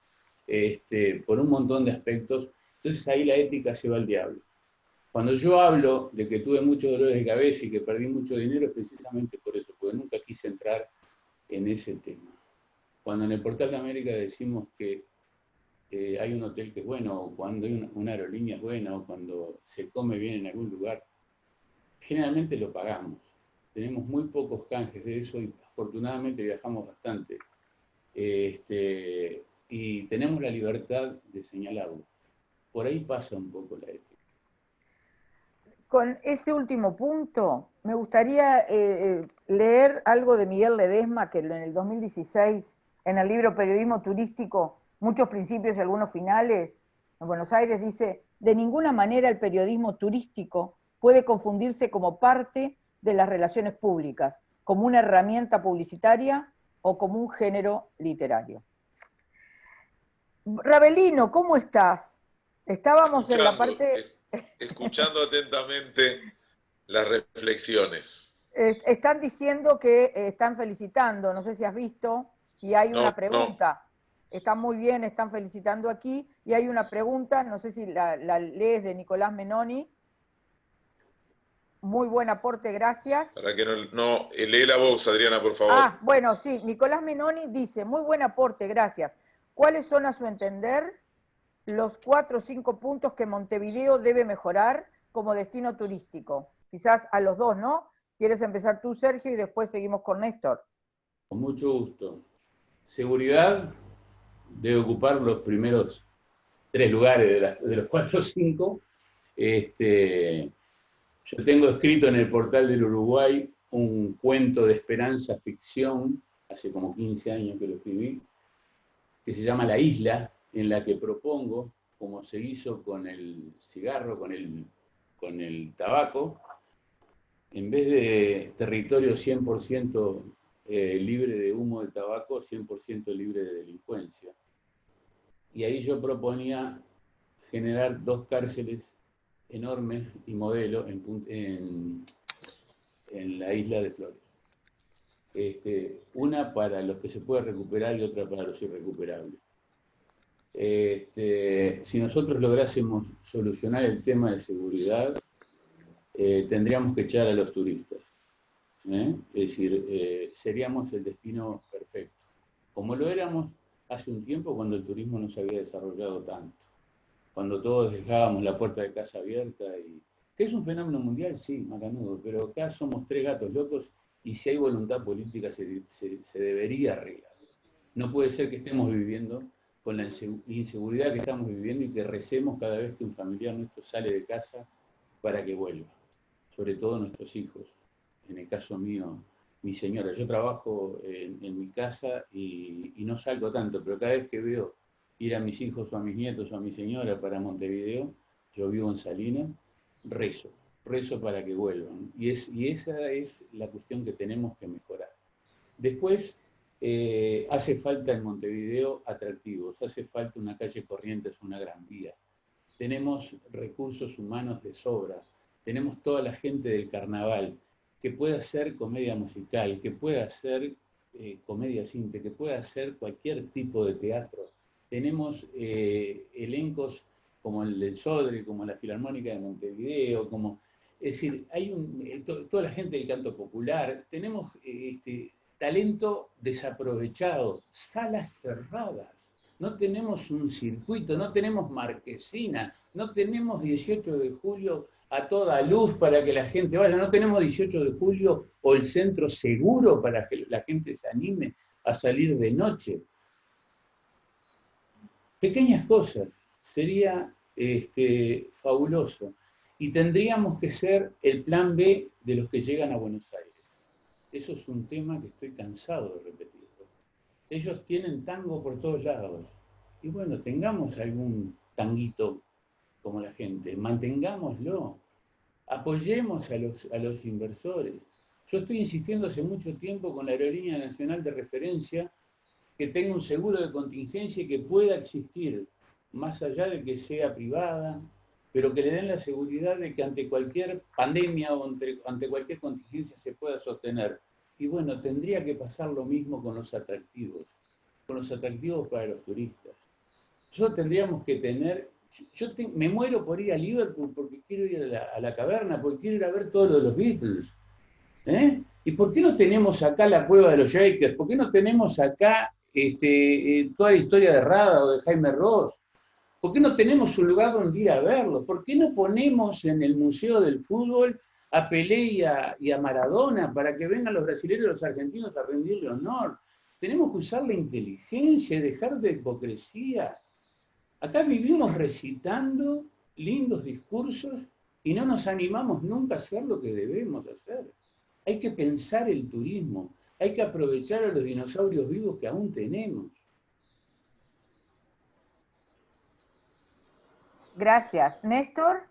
por un montón de aspectos. Entonces ahí la ética se va al diablo. Cuando yo hablo de que tuve muchos dolores de cabeza y que perdí mucho dinero, es precisamente por eso, porque nunca quise entrar en ese tema. Cuando en el Portal de América decimos que hay un hotel que es bueno, o cuando hay una aerolínea es buena, o cuando se come bien en algún lugar, generalmente lo pagamos. Tenemos muy pocos canjes de eso y afortunadamente viajamos bastante. Y tenemos la libertad de señalarlo. Por ahí pasa un poco la ética. Con ese último punto, me gustaría leer algo de Miguel Ledesma, que en el 2016, en el libro Periodismo Turístico, muchos principios y algunos finales, en Buenos Aires dice: de ninguna manera el periodismo turístico puede confundirse como parte de las relaciones públicas, como una herramienta publicitaria o como un género literario. Ravelino, ¿cómo estás? Estábamos en la parte... Escuchando atentamente las reflexiones. Están diciendo que están felicitando, no sé si has visto, y hay una pregunta. No. Están muy bien, están felicitando aquí, y hay una pregunta, no sé si la lees, de Nicolás Menoni. Muy buen aporte, gracias. Para que lee la voz, Adriana, por favor. Ah, bueno, sí, Nicolás Menoni dice: muy buen aporte, gracias. ¿Cuáles son, a su entender, los 4 o 5 puntos que Montevideo debe mejorar como destino turístico? Quizás a los dos, ¿no? ¿Quieres empezar tú, Sergio, y después seguimos con Néstor? Con mucho gusto. Seguridad debe ocupar los primeros 3 lugares de los 4 o 5. Yo tengo escrito en el Portal del Uruguay un cuento de esperanza ficción, hace como 15 años que lo escribí, que se llama La Isla, en la que propongo, como se hizo con el cigarro, con el tabaco, en vez de territorio 100% libre de humo de tabaco, 100% libre de delincuencia. Y ahí yo proponía generar 2 cárceles enormes y modelo en la isla de Flores. Una para los que se puede recuperar y otra para los irrecuperables. Si nosotros lográsemos solucionar el tema de seguridad, tendríamos que echar a los turistas. Es decir, seríamos el destino perfecto. Como lo éramos hace un tiempo cuando el turismo no se había desarrollado tanto. Cuando todos dejábamos la puerta de casa abierta, que es un fenómeno mundial, sí, macanudo, pero acá somos 3 gatos locos y si hay voluntad política se debería arreglar. No puede ser que estemos viviendo con la inseguridad que estamos viviendo y que recemos cada vez que un familiar nuestro sale de casa para que vuelva, sobre todo nuestros hijos. En el caso mío, mi señora. Yo trabajo en mi casa y no salgo tanto, pero cada vez que veo ir a mis hijos o a mis nietos o a mi señora para Montevideo, yo vivo en Salinas, rezo para que vuelvan. Y esa es la cuestión que tenemos que mejorar. Después, hace falta en Montevideo atractivos, hace falta una calle Corrientes, una gran vía. Tenemos recursos humanos de sobra, tenemos toda la gente del carnaval, que pueda hacer comedia musical, que pueda hacer comedia simple, que pueda hacer cualquier tipo de teatro. Tenemos elencos como el del Sodre, como la Filarmónica de Montevideo, es decir, hay toda la gente del canto popular. Tenemos talento desaprovechado, salas cerradas. No tenemos un circuito, no tenemos marquesina, no tenemos 18 de julio a toda luz para que la gente vaya, no tenemos 18 de julio o el centro seguro para que la gente se anime a salir de noche. Pequeñas cosas, sería fabuloso. Y tendríamos que ser el plan B de los que llegan a Buenos Aires. Eso es un tema que estoy cansado de repetirlo. Ellos tienen tango por todos lados. Y bueno, tengamos algún tanguito como la gente, mantengámoslo. Apoyemos a los inversores. Yo estoy insistiendo hace mucho tiempo con la aerolínea nacional de referencia que tenga un seguro de contingencia y que pueda existir, más allá de que sea privada, pero que le den la seguridad de que ante cualquier pandemia o ante cualquier contingencia se pueda sostener. Y bueno, tendría que pasar lo mismo con los atractivos para los turistas. Nosotros tendríamos que tener, me muero por ir a Liverpool porque quiero ir a la caverna, porque quiero ir a ver todo lo de los Beatles. ¿Y por qué no tenemos acá la cueva de los Shakers? ¿Por qué no tenemos acá toda la historia de Rada o de Jaime Ross? ¿Por qué no tenemos un lugar donde ir a verlo? ¿Por qué no ponemos en el Museo del Fútbol a Pelé y a Maradona para que vengan los brasileños y los argentinos a rendirle honor? Tenemos que usar la inteligencia y dejar de hipocresía. Acá vivimos recitando lindos discursos y no nos animamos nunca a hacer lo que debemos hacer. Hay que pensar el turismo, hay que aprovechar a los dinosaurios vivos que aún tenemos. Gracias. Néstor,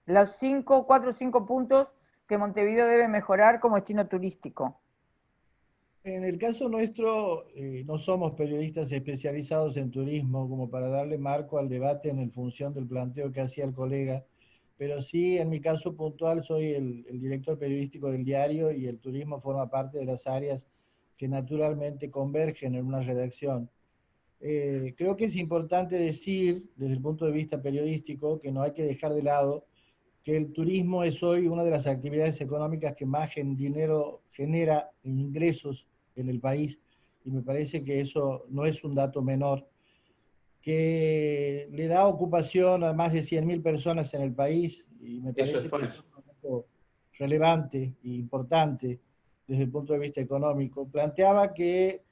los 4 o 5 puntos que Montevideo debe mejorar como destino turístico. En el caso nuestro, no somos periodistas especializados en turismo como para darle marco al debate en función del planteo que hacía el colega, pero sí, en mi caso puntual, soy el director periodístico del diario y el turismo forma parte de las áreas que naturalmente convergen en una redacción. Creo que es importante decir, desde el punto de vista periodístico, que no hay que dejar de lado que el turismo es hoy una de las actividades económicas que más dinero genera en ingresos en el país, y me parece que eso no es un dato menor, que le da ocupación a más de 100.000 personas en el país, y me parece que es un dato relevante e importante desde el punto de vista económico. Planteaba que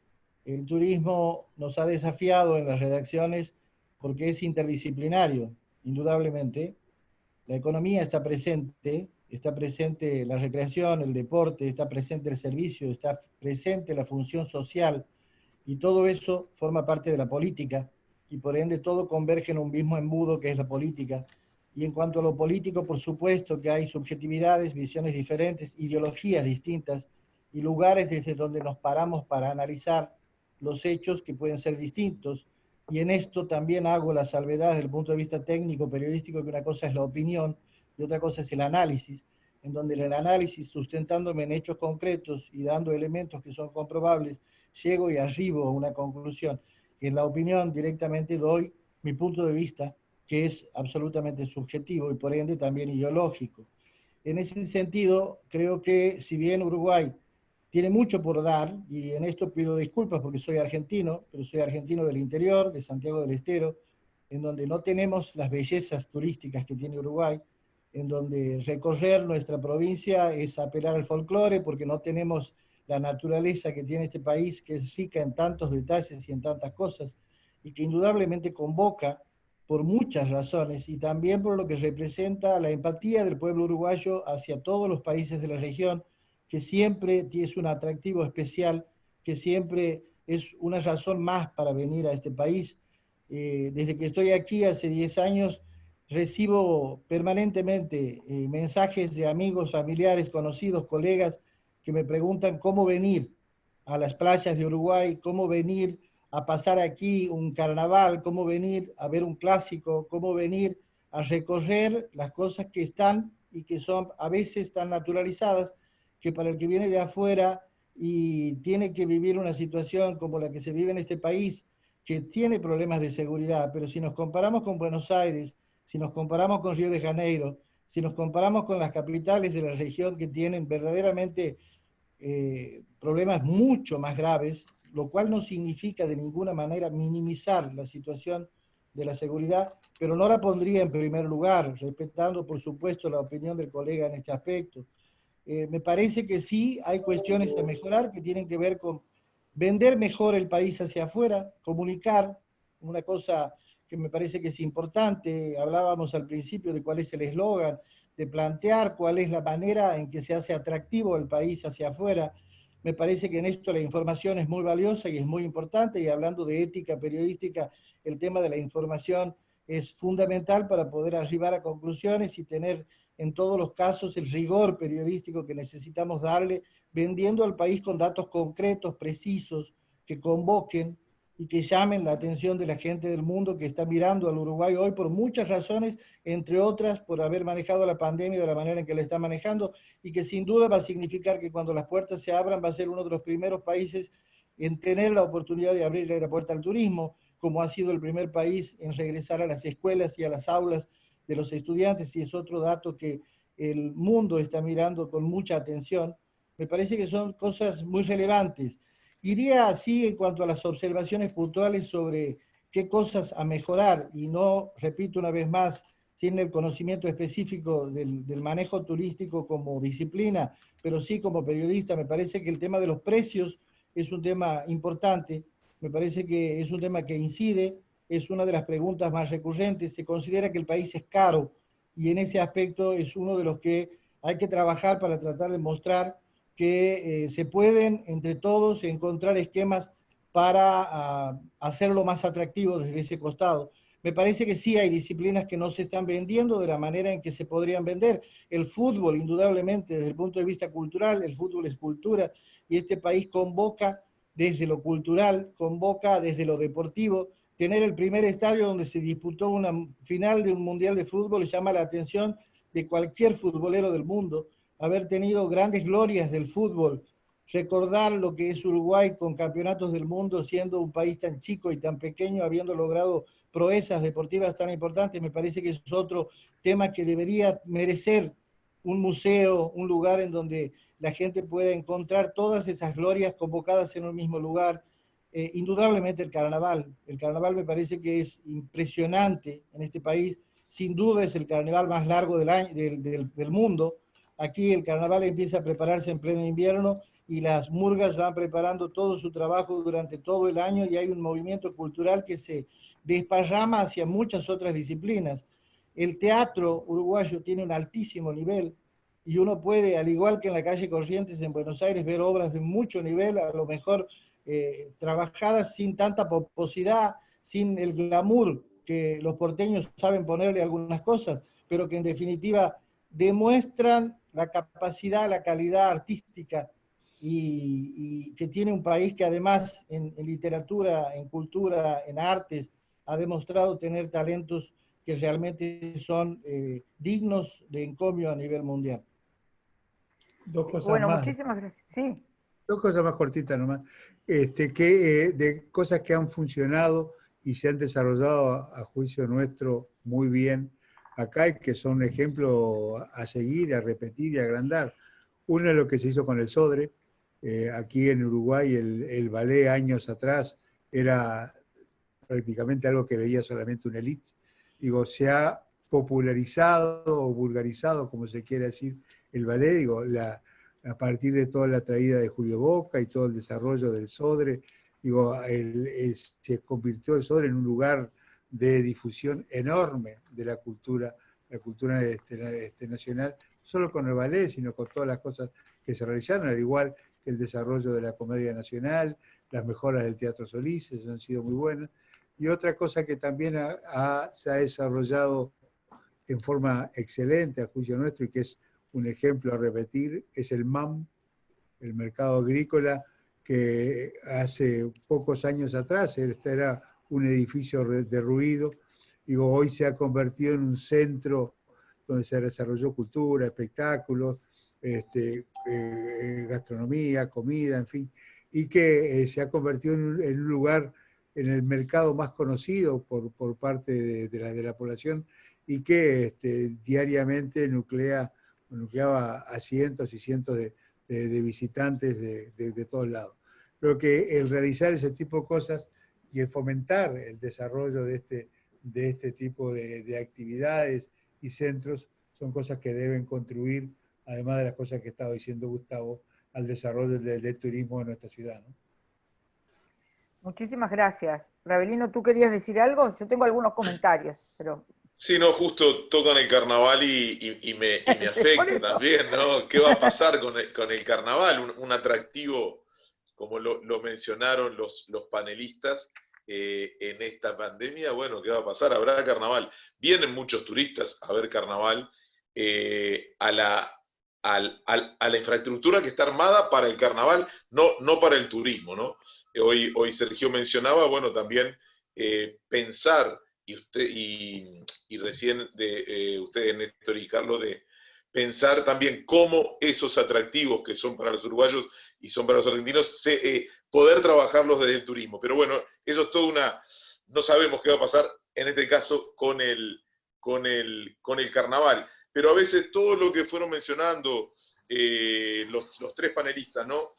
el turismo nos ha desafiado en las redacciones porque es interdisciplinario, indudablemente. La economía está presente la recreación, el deporte, está presente el servicio, está presente la función social, y todo eso forma parte de la política, y por ende todo converge en un mismo embudo que es la política. Y en cuanto a lo político, por supuesto que hay subjetividades, visiones diferentes, ideologías distintas, y lugares desde donde nos paramos para analizar los hechos que pueden ser distintos. Y en esto también hago la salvedad desde el punto de vista técnico, periodístico, que una cosa es la opinión y otra cosa es el análisis, en donde el análisis, sustentándome en hechos concretos y dando elementos que son comprobables, llego y arribo a una conclusión. En la opinión directamente doy mi punto de vista, que es absolutamente subjetivo y por ende también ideológico. En ese sentido, creo que si bien Uruguay tiene mucho por dar, y en esto pido disculpas porque soy argentino, pero soy argentino del interior, de Santiago del Estero, en donde no tenemos las bellezas turísticas que tiene Uruguay, en donde recorrer nuestra provincia es apelar al folclore porque no tenemos la naturaleza que tiene este país, que es rica en tantos detalles y en tantas cosas, y que indudablemente convoca por muchas razones, y también por lo que representa la empatía del pueblo uruguayo hacia todos los países de la región, que siempre es un atractivo especial, que siempre es una razón más para venir a este país. Desde que estoy aquí hace 10 años, recibo permanentemente mensajes de amigos, familiares, conocidos, colegas, que me preguntan cómo venir a las playas de Uruguay, cómo venir a pasar aquí un carnaval, cómo venir a ver un clásico, cómo venir a recorrer las cosas que están y que son a veces tan naturalizadas, que para el que viene de afuera y tiene que vivir una situación como la que se vive en este país, que tiene problemas de seguridad, pero si nos comparamos con Buenos Aires, si nos comparamos con Río de Janeiro, si nos comparamos con las capitales de la región que tienen verdaderamente problemas mucho más graves, lo cual no significa de ninguna manera minimizar la situación de la seguridad, pero no la pondría en primer lugar, respetando por supuesto la opinión del colega en este aspecto. Me parece que sí hay cuestiones a mejorar que tienen que ver con vender mejor el país hacia afuera, comunicar, una cosa que me parece que es importante. Hablábamos al principio de cuál es el eslogan, de plantear cuál es la manera en que se hace atractivo el país hacia afuera. Me parece que en esto la información es muy valiosa y es muy importante, y hablando de ética periodística, el tema de la información es fundamental para poder arribar a conclusiones y tener en todos los casos el rigor periodístico que necesitamos darle, vendiendo al país con datos concretos, precisos, que convoquen y que llamen la atención de la gente del mundo que está mirando al Uruguay hoy por muchas razones, entre otras por haber manejado la pandemia de la manera en que la está manejando, y que sin duda va a significar que cuando las puertas se abran va a ser uno de los primeros países en tener la oportunidad de abrirle la puerta al turismo, como ha sido el primer país en regresar a las escuelas y a las aulas de los estudiantes, y es otro dato que el mundo está mirando con mucha atención. Me parece que son cosas muy relevantes. Iría así en cuanto a las observaciones puntuales sobre qué cosas a mejorar, y no, repito una vez más, sin el conocimiento específico del manejo turístico como disciplina, pero sí como periodista. Me parece que el tema de los precios es un tema importante, me parece que es un tema que incide, es una de las preguntas más recurrentes. Se considera que el país es caro, y en ese aspecto es uno de los que hay que trabajar para tratar de mostrar que se pueden entre todos encontrar esquemas para hacerlo más atractivo desde ese costado. Me parece que sí hay disciplinas que no se están vendiendo de la manera en que se podrían vender. El fútbol, indudablemente, desde el punto de vista cultural, el fútbol es cultura, y este país convoca desde lo cultural, convoca desde lo deportivo. Tener el primer estadio donde se disputó una final de un mundial de fútbol llama la atención de cualquier futbolero del mundo. Haber tenido grandes glorias del fútbol, recordar lo que es Uruguay con campeonatos del mundo, siendo un país tan chico y tan pequeño, habiendo logrado proezas deportivas tan importantes, me parece que es otro tema que debería merecer un museo, un lugar en donde la gente pueda encontrar todas esas glorias convocadas en un mismo lugar. Indudablemente el carnaval me parece que es impresionante en este país, sin duda es el carnaval más largo del mundo. Aquí el carnaval empieza a prepararse en pleno invierno y las murgas van preparando todo su trabajo durante todo el año, y hay un movimiento cultural que se desparrama hacia muchas otras disciplinas. El teatro uruguayo tiene un altísimo nivel, y uno puede, al igual que en la calle Corrientes en Buenos Aires, ver obras de mucho nivel, a lo mejor trabajadas sin tanta pomposidad, sin el glamour que los porteños saben ponerle a algunas cosas, pero que en definitiva demuestran la capacidad, la calidad artística y que tiene un país que además en literatura, en cultura, en artes, ha demostrado tener talentos que realmente son dignos de encomio a nivel mundial. Dos cosas Bueno, más. muchísimas gracias. Sí. Dos cosas más cortitas nomás. De cosas que han funcionado y se han desarrollado a juicio nuestro muy bien acá, y que son un ejemplo a seguir, a repetir y a agrandar. Uno es lo que se hizo con el Sodre. Aquí en Uruguay el ballet años atrás era prácticamente algo que veía solamente una élite. Digo, se ha popularizado o vulgarizado, como se quiere decir, el ballet. Digo, a partir de toda la traída de Julio Boca y todo el desarrollo del Sodre, digo, se convirtió el Sodre en un lugar de difusión enorme de la cultura nacional, solo con el ballet, sino con todas las cosas que se realizaron, al igual que el desarrollo de la Comedia Nacional, las mejoras del Teatro Solís, eso han sido muy buenas. Y otra cosa que también se ha desarrollado en forma excelente a juicio nuestro, y que es un ejemplo a repetir, es el MAM, el mercado agrícola, que hace pocos años atrás este era un edificio derruido. Digo, hoy se ha convertido en un centro donde se desarrolló cultura, espectáculos, gastronomía, comida, en fin, y que se ha convertido en un lugar, en el mercado más conocido por parte de la población, y que diariamente nucleaba a cientos y cientos de visitantes de todos lados. Creo que el realizar ese tipo de cosas y el fomentar el desarrollo de este tipo de actividades y centros son cosas que deben contribuir, además de las cosas que estaba diciendo Gustavo, al desarrollo del turismo en nuestra ciudad, ¿no? Muchísimas gracias. Ravelino, ¿tú querías decir algo? Yo tengo algunos comentarios, pero... Sí, no, justo tocan el carnaval y me afecta también, ¿no? ¿Qué va a pasar con el carnaval? Un atractivo, como lo mencionaron los panelistas, en esta pandemia. Bueno, ¿qué va a pasar? Habrá carnaval. Vienen muchos turistas a ver carnaval. a la infraestructura que está armada para el carnaval, no para el turismo, ¿no? Hoy Sergio mencionaba, bueno, también pensar, y recién ustedes, Néstor y Carlos, de pensar también cómo esos atractivos que son para los uruguayos y son para los argentinos, poder trabajarlos desde el turismo. Pero bueno, eso es todo no sabemos qué va a pasar en este caso con el carnaval. Pero a veces todo lo que fueron mencionando los tres panelistas, ¿no?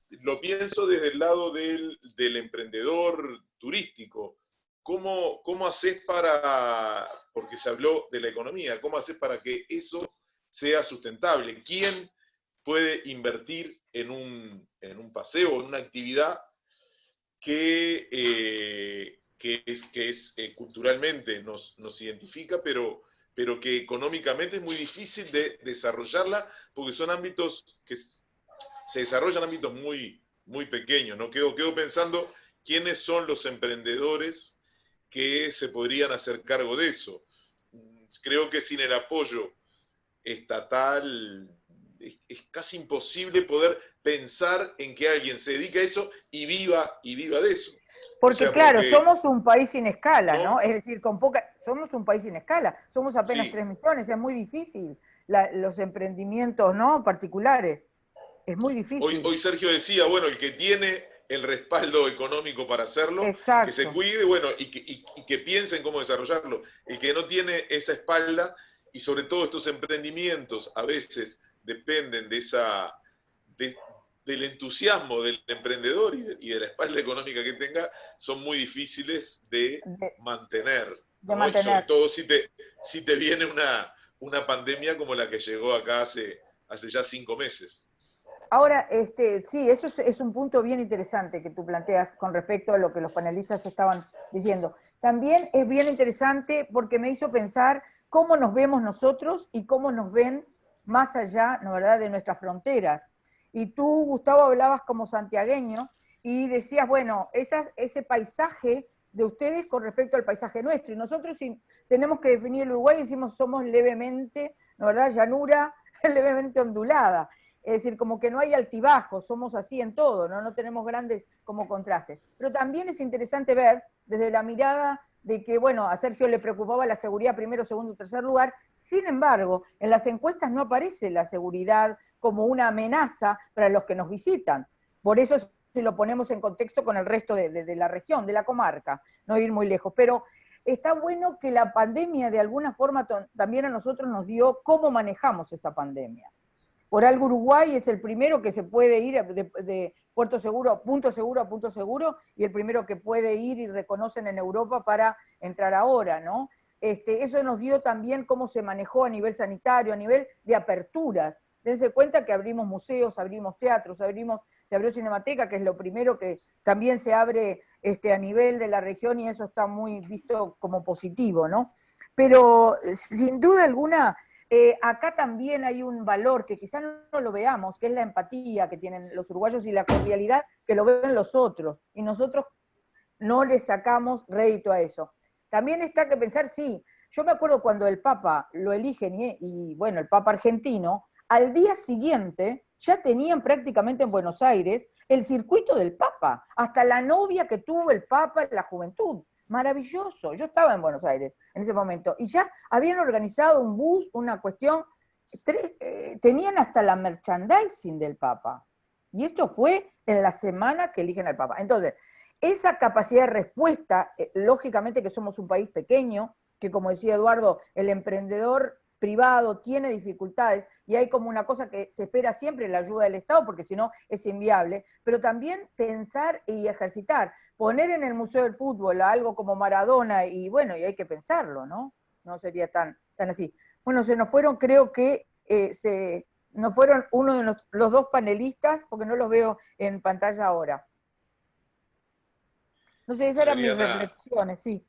Lo pienso desde el lado del emprendedor turístico. ¿Cómo haces porque se habló de la economía, cómo haces para que eso sea sustentable? ¿Quién puede invertir en un paseo, en una actividad que culturalmente nos identifica, pero que económicamente es muy difícil de desarrollarla, porque son ámbitos que se desarrollan ámbitos muy, muy pequeños, ¿no? Quedo pensando quiénes son los emprendedores que se podrían hacer cargo de eso. Creo que sin el apoyo estatal es casi imposible poder pensar en que alguien se dedique a eso y viva de eso. Porque, o sea, claro, porque, somos un país sin escala, ¿no? ¿no? Es decir, somos un país sin escala, somos apenas Sí. 3 millones, es muy difícil los emprendimientos, ¿no? Particulares, es muy difícil. Hoy Sergio decía, bueno, el que tiene el respaldo económico para hacerlo, Exacto. que se cuide, bueno, y que piense en cómo desarrollarlo. El que no tiene esa espalda, y sobre todo estos emprendimientos a veces dependen del entusiasmo del emprendedor y de la espalda económica que tenga, son muy difíciles de mantener, ¿no? Y sobre todo si te viene una pandemia como la que llegó acá hace ya 5 meses. Ahora, sí, eso es un punto bien interesante que tú planteas con respecto a lo que los panelistas estaban diciendo. También es bien interesante porque me hizo pensar cómo nos vemos nosotros y cómo nos ven más allá, ¿no, verdad?, de nuestras fronteras. Y tú, Gustavo, hablabas como santiagueño y decías, bueno, ese paisaje de ustedes con respecto al paisaje nuestro. Y nosotros, si tenemos que definir el Uruguay, decimos somos levemente, ¿no, verdad?, llanura levemente ondulada. Es decir, como que no hay altibajos, somos así en todo, ¿no? No tenemos grandes como contrastes. Pero también es interesante ver desde la mirada de que, bueno, a Sergio le preocupaba la seguridad primero, segundo, tercer lugar. Sin embargo, en las encuestas no aparece la seguridad como una amenaza para los que nos visitan. Por eso, si lo ponemos en contexto con el resto de la región, de la comarca, no ir muy lejos. Pero está bueno que la pandemia de alguna forma también a nosotros nos dio cómo manejamos esa pandemia. Por algo Uruguay es el primero que se puede ir de punto seguro a punto seguro, y el primero que puede ir y reconocen en Europa para entrar ahora, ¿no? Eso nos dio también cómo se manejó a nivel sanitario, a nivel de aperturas. Dense cuenta que abrimos museos, abrimos teatros, se abrió Cinemateca, que es lo primero que también se abre a nivel de la región, y eso está muy visto como positivo, ¿no? Pero sin duda alguna, acá también hay un valor que quizás no lo veamos, que es la empatía que tienen los uruguayos y la cordialidad que lo ven los otros, y nosotros no le sacamos rédito a eso. También está que pensar, sí, yo me acuerdo cuando el Papa lo eligen, y bueno, el Papa argentino, al día siguiente ya tenían prácticamente en Buenos Aires el circuito del Papa, hasta la novia que tuvo el Papa en la juventud. Maravilloso, yo estaba en Buenos Aires en ese momento, y ya habían organizado un bus, una cuestión, tenían hasta la merchandising del Papa, y esto fue en la semana que eligen al Papa. Entonces, esa capacidad de respuesta, lógicamente que somos un país pequeño, que como decía Eduardo, el emprendedor privado tiene dificultades, y hay como una cosa que se espera siempre, la ayuda del Estado, porque si no es inviable, pero también pensar y ejercitar, poner en el Museo del Fútbol a algo como Maradona, y bueno, y hay que pensarlo, ¿no? No sería tan así. Bueno, se nos fueron, creo que nos fueron uno de los dos panelistas, porque no los veo en pantalla ahora. No sé, esas eran mis reflexiones, sí.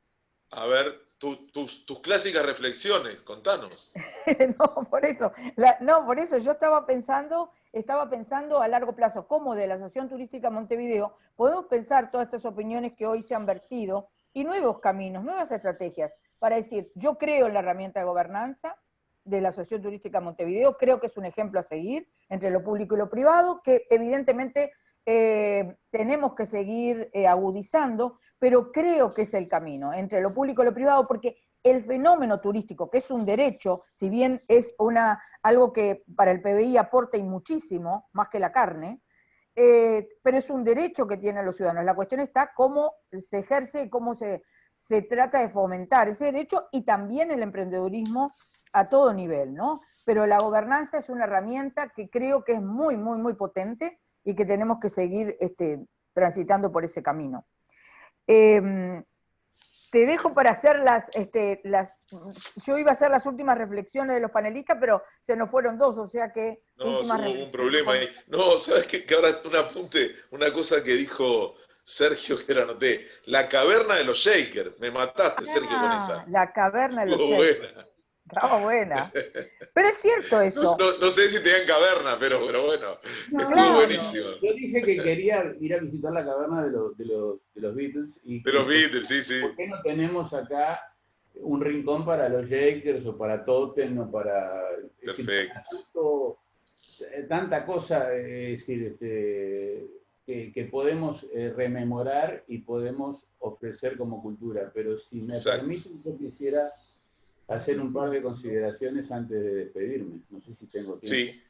A ver, tus clásicas reflexiones, contanos. por eso yo estaba pensando a largo plazo, cómo de la Asociación Turística Montevideo podemos pensar todas estas opiniones que hoy se han vertido y nuevos caminos, nuevas estrategias, para decir, yo creo en la herramienta de gobernanza, de la Asociación Turística Montevideo, creo que es un ejemplo a seguir entre lo público y lo privado, que evidentemente tenemos que seguir agudizando, pero creo que es el camino entre lo público y lo privado, porque el fenómeno turístico, que es un derecho, si bien es algo que para el PBI aporta y muchísimo, más que la carne, pero es un derecho que tienen los ciudadanos. La cuestión está cómo se ejerce y cómo se trata de fomentar ese derecho y también el emprendedurismo a todo nivel, ¿no? Pero la gobernanza es una herramienta que creo que es muy, muy, muy potente y que tenemos que seguir transitando por ese camino. Te dejo para hacer yo iba a hacer las últimas reflexiones de los panelistas, pero se nos fueron dos, o sea que... No, hubo un problema ahí. No, ¿sabes qué? Que ahora un apunte, una cosa que dijo Sergio que la anoté. La caverna de los Shakers. Me mataste, Sergio, con esa. La caverna de los Estuvo Shakers. buena. Estaba buena. Pero es cierto eso. No sé si tenían caverna, pero bueno. No, Estuvo claro. buenísimo. Yo dije que quería ir a visitar la caverna de los Beatles. De los Beatles, sí, sí. ¿Por qué no tenemos acá un rincón para los Shakers o para Totem o para... Perfecto. Tanta cosa, es decir, que podemos rememorar y podemos ofrecer como cultura. Pero si me permiten, yo quisiera hacer un par de consideraciones antes de despedirme. No sé si tengo tiempo. Sí.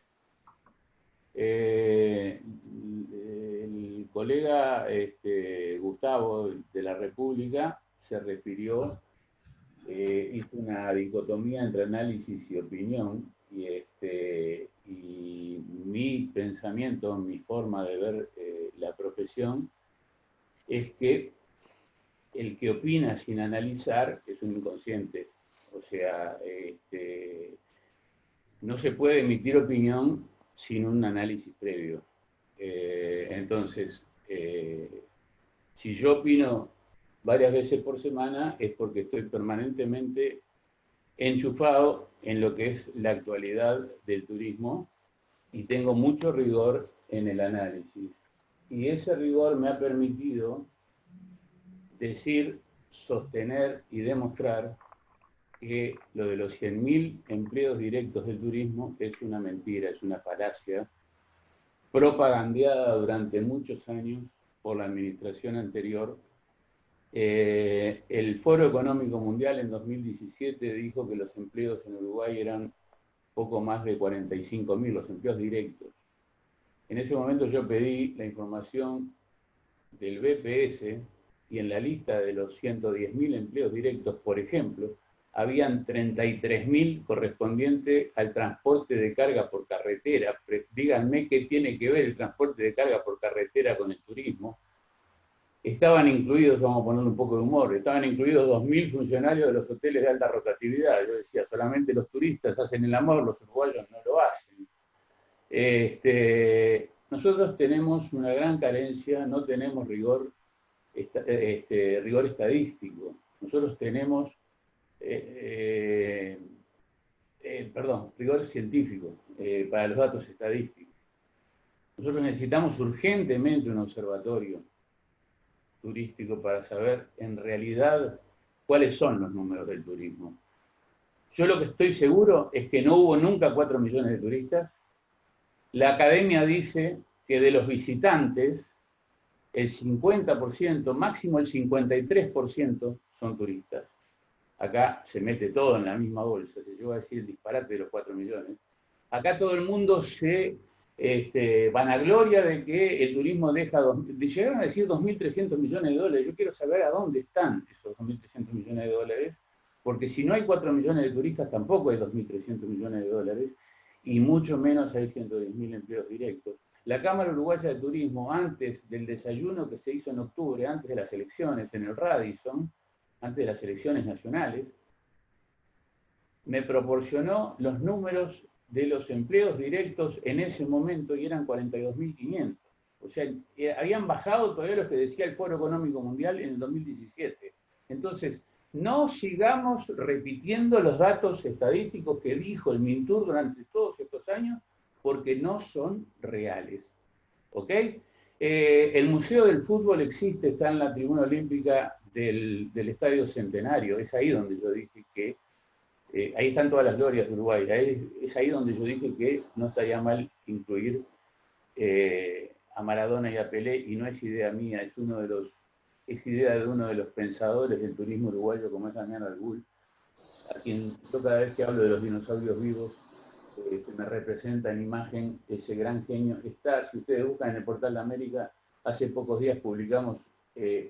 El colega Gustavo de la República se refirió, hizo una dicotomía entre análisis y opinión, y mi pensamiento, mi forma de ver la profesión es que el que opina sin analizar es un inconsciente. O sea, no se puede emitir opinión sin un análisis previo. Entonces, si yo opino varias veces por semana es porque estoy permanentemente enchufado en lo que es la actualidad del turismo y tengo mucho rigor en el análisis. Y ese rigor me ha permitido decir, sostener y demostrar que lo de los 100.000 empleos directos del turismo es una mentira, es una falacia, propagandeada durante muchos años por la administración anterior. El Foro Económico Mundial en 2017 dijo que los empleos en Uruguay eran poco más de 45.000, los empleos directos. En ese momento yo pedí la información del BPS y en la lista de los 110.000 empleos directos, por ejemplo, habían 33.000 correspondientes al transporte de carga por carretera. Díganme qué tiene que ver el transporte de carga por carretera con el turismo. Estaban incluidos, vamos a ponerle un poco de humor, estaban incluidos 2.000 funcionarios de los hoteles de alta rotatividad. Yo decía, solamente los turistas hacen el amor, los uruguayos no lo hacen. Nosotros tenemos una gran carencia, no tenemos rigor estadístico. Nosotros tenemos rigor científico para los datos estadísticos. Nosotros necesitamos urgentemente un observatorio turístico para saber en realidad cuáles son los números del turismo. Yo lo que estoy seguro es que no hubo nunca 4 millones de turistas. La academia dice que de los visitantes, el 50%, máximo el 53% son turistas. Acá se mete todo en la misma bolsa, se llegó a decir el disparate de los 4 millones. Acá todo el mundo se vanagloria de que el turismo llegaron a decir 2.300 millones de dólares. Yo quiero saber a dónde están esos 2.300 millones de dólares, porque si no hay 4 millones de turistas, tampoco hay 2.300 millones de dólares, y mucho menos hay 110.000 empleos directos. La Cámara Uruguaya de Turismo, antes del desayuno que se hizo en octubre, antes de las elecciones en el Radisson, antes de las elecciones nacionales, me proporcionó los números de los empleos directos en ese momento y eran 42.500. O sea, habían bajado todavía los que decía el Foro Económico Mundial en el 2017. Entonces, no sigamos repitiendo los datos estadísticos que dijo el MINTUR durante todos estos años, porque no son reales. ¿Ok? El Museo del Fútbol existe, está en la tribuna olímpica del Estadio Centenario. Es ahí donde yo dije que ahí están todas las glorias de Uruguay. Es ahí donde yo dije que no estaría mal incluir a Maradona y a Pelé, y no es idea mía, es idea de uno de los pensadores del turismo uruguayo, como es Damián Argul, a quien yo cada vez que hablo de los dinosaurios vivos, se me representa en imagen ese gran genio. Está, si ustedes buscan en el Portal de América, hace pocos días publicamos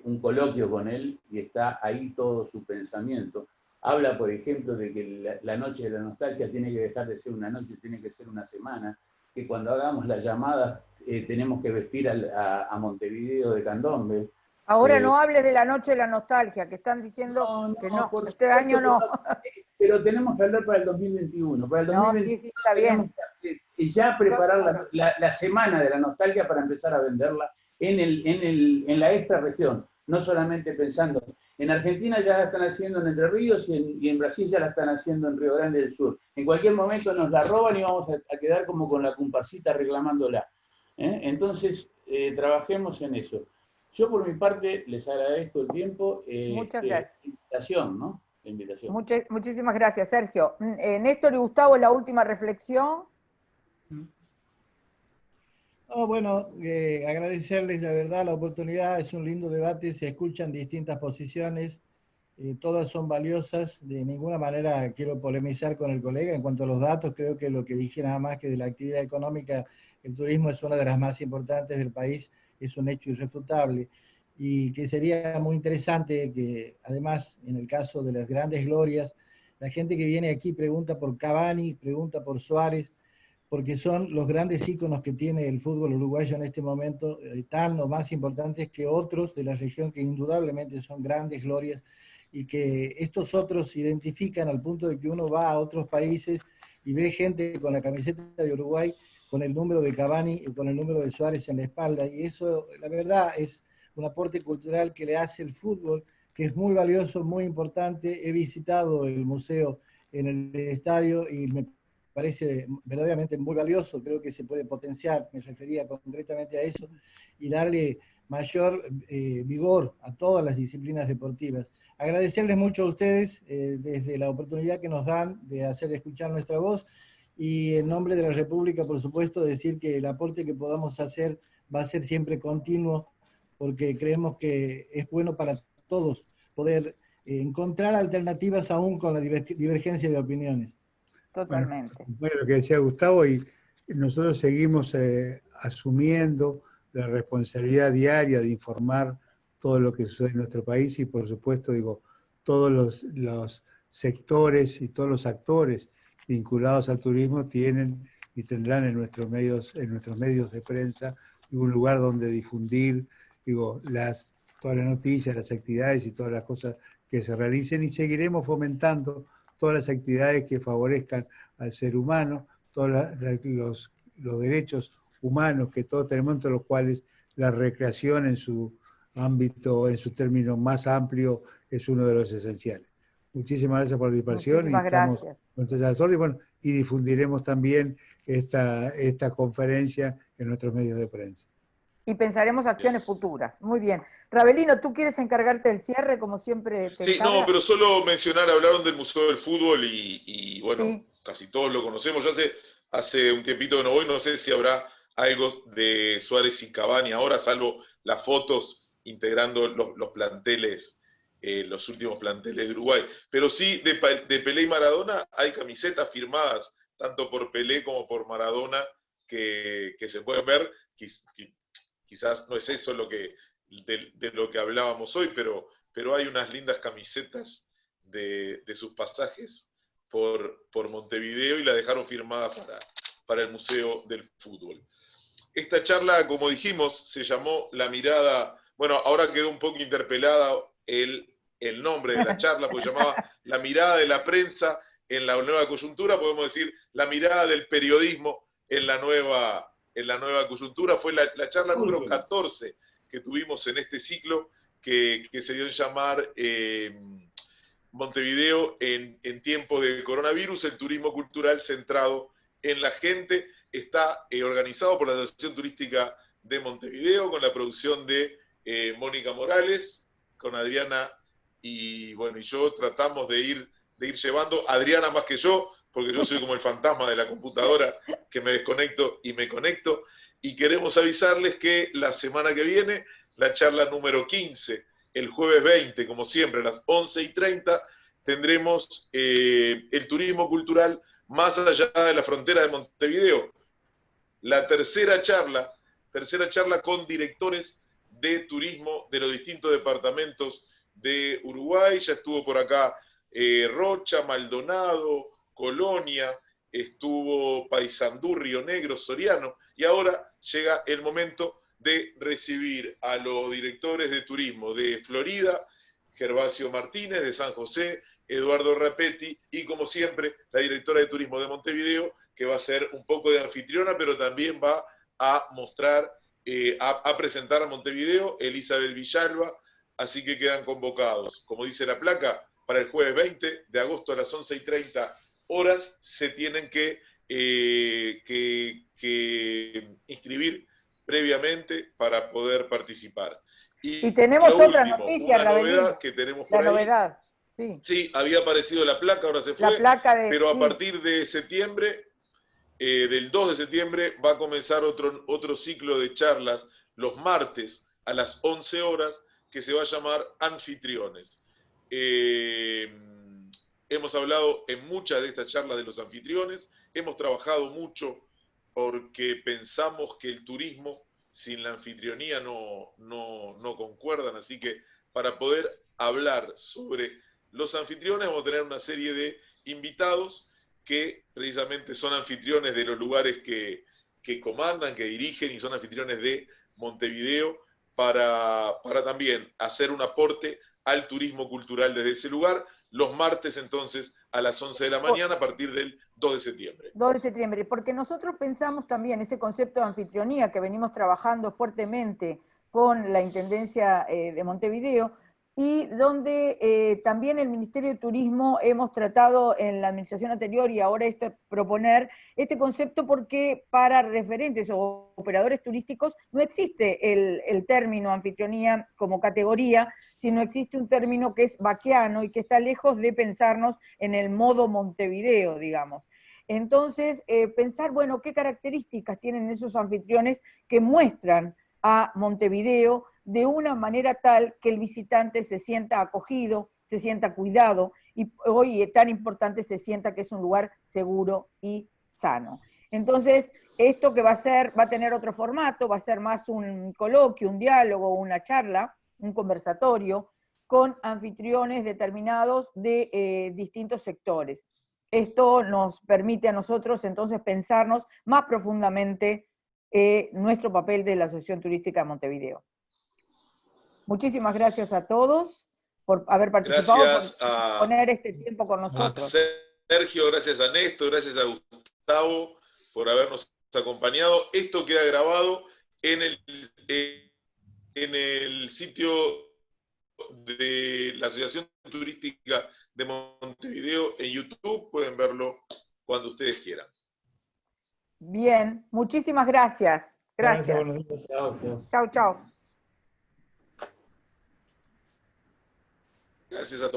un coloquio con él y está ahí todo su pensamiento. Habla, por ejemplo, de que la noche de la nostalgia tiene que dejar de ser una noche, tiene que ser una semana, que cuando hagamos las llamadas tenemos que vestir a Montevideo de candombe. Ahora no hables de la noche de la nostalgia, que están diciendo que no, este año no. Pero tenemos que hablar para el 2021. Para el 2021 sí, está bien. Y ya preparar la semana de la nostalgia para empezar a venderla en la extra región. No solamente pensando. En Argentina ya la están haciendo en Entre Ríos y en Brasil ya la están haciendo en Río Grande del Sur. En cualquier momento nos la roban y vamos a quedar como con la comparsita reclamándola. Entonces, trabajemos en eso. Yo por mi parte les agradezco el tiempo. Muchas gracias. Invitación, ¿no? La invitación. Muchísimas gracias, Sergio. Néstor y Gustavo, la última reflexión. Bueno, agradecerles la verdad la oportunidad, es un lindo debate, se escuchan distintas posiciones, todas son valiosas, de ninguna manera quiero polemizar con el colega en cuanto a los datos, creo que lo que dije nada más que de la actividad económica, el turismo es una de las más importantes del país, es un hecho irrefutable, y que sería muy interesante que además en el caso de las grandes glorias, la gente que viene aquí pregunta por Cavani, pregunta por Suárez, porque son los grandes íconos que tiene el fútbol uruguayo en este momento, tan o más importantes que otros de la región que indudablemente son grandes glorias y que estos otros se identifican al punto de que uno va a otros países y ve gente con la camiseta de Uruguay, con el número de Cavani y con el número de Suárez en la espalda, y eso la verdad es un aporte cultural que le hace el fútbol, que es muy valioso, muy importante. He visitado el museo en el estadio y me parece verdaderamente muy valioso, creo que se puede potenciar, me refería concretamente a eso, y darle mayor vigor a todas las disciplinas deportivas. Agradecerles mucho a ustedes desde la oportunidad que nos dan de hacer escuchar nuestra voz, y en nombre de la República, por supuesto, decir que el aporte que podamos hacer va a ser siempre continuo, porque creemos que es bueno para todos poder encontrar alternativas aún con la divergencia de opiniones. Totalmente. Bueno, lo que decía Gustavo, y nosotros seguimos asumiendo la responsabilidad diaria de informar todo lo que sucede en nuestro país y, por supuesto, digo, todos los sectores y todos los actores vinculados al turismo tienen y tendrán en nuestros medios de prensa un lugar donde difundir, digo, todas las noticias, las actividades y todas las cosas que se realicen, y seguiremos fomentando todas las actividades que favorezcan al ser humano, todos los derechos humanos que todos tenemos, entre los cuales la recreación en su ámbito, en su término más amplio, es uno de los esenciales. Muchísimas gracias por la participación. Muchísimas gracias. Y difundiremos también esta conferencia en nuestros medios de prensa. Y pensaremos acciones futuras. Muy bien. Rabelino, ¿tú quieres encargarte del cierre, como siempre te encargas? No, pero solo mencionar, hablaron del Museo del Fútbol y bueno, sí, casi todos lo conocemos. Yo hace un tiempito que no voy, no sé si habrá algo de Suárez y Cavani ahora, salvo las fotos integrando los planteles, los últimos planteles de Uruguay. Pero sí, de Pelé y Maradona hay camisetas firmadas, tanto por Pelé como por Maradona, que se pueden ver. Quizás no es eso de lo que hablábamos hoy, pero hay unas lindas camisetas de sus pasajes por Montevideo y la dejaron firmada para el Museo del Fútbol. Esta charla, como dijimos, se llamó La Mirada. Bueno, ahora quedó un poco interpelada el nombre de la charla, porque llamaba La Mirada de la Prensa en la nueva coyuntura, podemos decir La Mirada del Periodismo en la nueva coyuntura. Fue la charla número 14 que tuvimos en este ciclo, que se dio en llamar Montevideo en tiempo de coronavirus, el turismo cultural centrado en la gente. Está organizado por la Asociación Turística de Montevideo, con la producción de Mónica Morales, con Adriana y yo tratamos de ir ir llevando. Adriana más que yo, porque yo soy como el fantasma de la computadora que me desconecto y me conecto. Y queremos avisarles que la semana que viene, la charla número 15, el jueves 20, como siempre, a las 11:30, tendremos el turismo cultural más allá de la frontera de Montevideo. La tercera charla con directores de turismo de los distintos departamentos de Uruguay. Ya estuvo por acá Rocha, Maldonado, Colonia, estuvo Paysandú, Río Negro, Soriano, y ahora llega el momento de recibir a los directores de turismo de Florida, Gervasio Martínez, de San José, Eduardo Rapetti, y como siempre, la directora de turismo de Montevideo, que va a ser un poco de anfitriona, pero también va a mostrar, a presentar a Montevideo, Elizabeth Villalba, así que quedan convocados. Como dice la placa, para el jueves 20 de agosto a las 11:30 horas se tienen que inscribir previamente para poder participar. Y tenemos otra último, noticia, una Rabelín, novedad que tenemos por la ahí. novedad, sí. Sí, había aparecido la placa, ahora se fue, La placa de, pero a sí. partir de septiembre, del 2 de septiembre, va a comenzar otro ciclo de charlas los martes a las 11 horas que se va a llamar Anfitriones. Hemos hablado en muchas de estas charlas de los anfitriones, hemos trabajado mucho porque pensamos que el turismo sin la anfitrionía no concuerdan, así que para poder hablar sobre los anfitriones vamos a tener una serie de invitados que precisamente son anfitriones de los lugares que comandan, que dirigen, y son anfitriones de Montevideo para también hacer un aporte al turismo cultural desde ese lugar, los martes entonces a las 11 de la mañana a partir del 2 de septiembre. 2 de septiembre, porque nosotros pensamos también ese concepto de anfitrionía que venimos trabajando fuertemente con la Intendencia de Montevideo, y donde también el Ministerio de Turismo hemos tratado en la administración anterior y ahora proponer este concepto, porque para referentes o operadores turísticos no existe el término anfitrionía como categoría, sino existe un término que es vaqueano y que está lejos de pensarnos en el modo Montevideo, digamos. Entonces, pensar, bueno, qué características tienen esos anfitriones que muestran a Montevideo de una manera tal que el visitante se sienta acogido, se sienta cuidado, y hoy es tan importante, se sienta que es un lugar seguro y sano. Entonces, esto que va a tener otro formato, va a ser más un coloquio, un diálogo, una charla, un conversatorio, con anfitriones determinados de distintos sectores. Esto nos permite a nosotros entonces pensarnos más profundamente nuestro papel de la Asociación Turística de Montevideo. Muchísimas gracias a todos por haber participado, gracias por poner este tiempo con nosotros. A Sergio, gracias a Néstor, gracias a Gustavo por habernos acompañado. Esto queda grabado en el sitio de la Asociación Turística de Montevideo en YouTube. Pueden verlo cuando ustedes quieran. Bien, muchísimas gracias. Gracias. Chao, chao. Gracias a todos.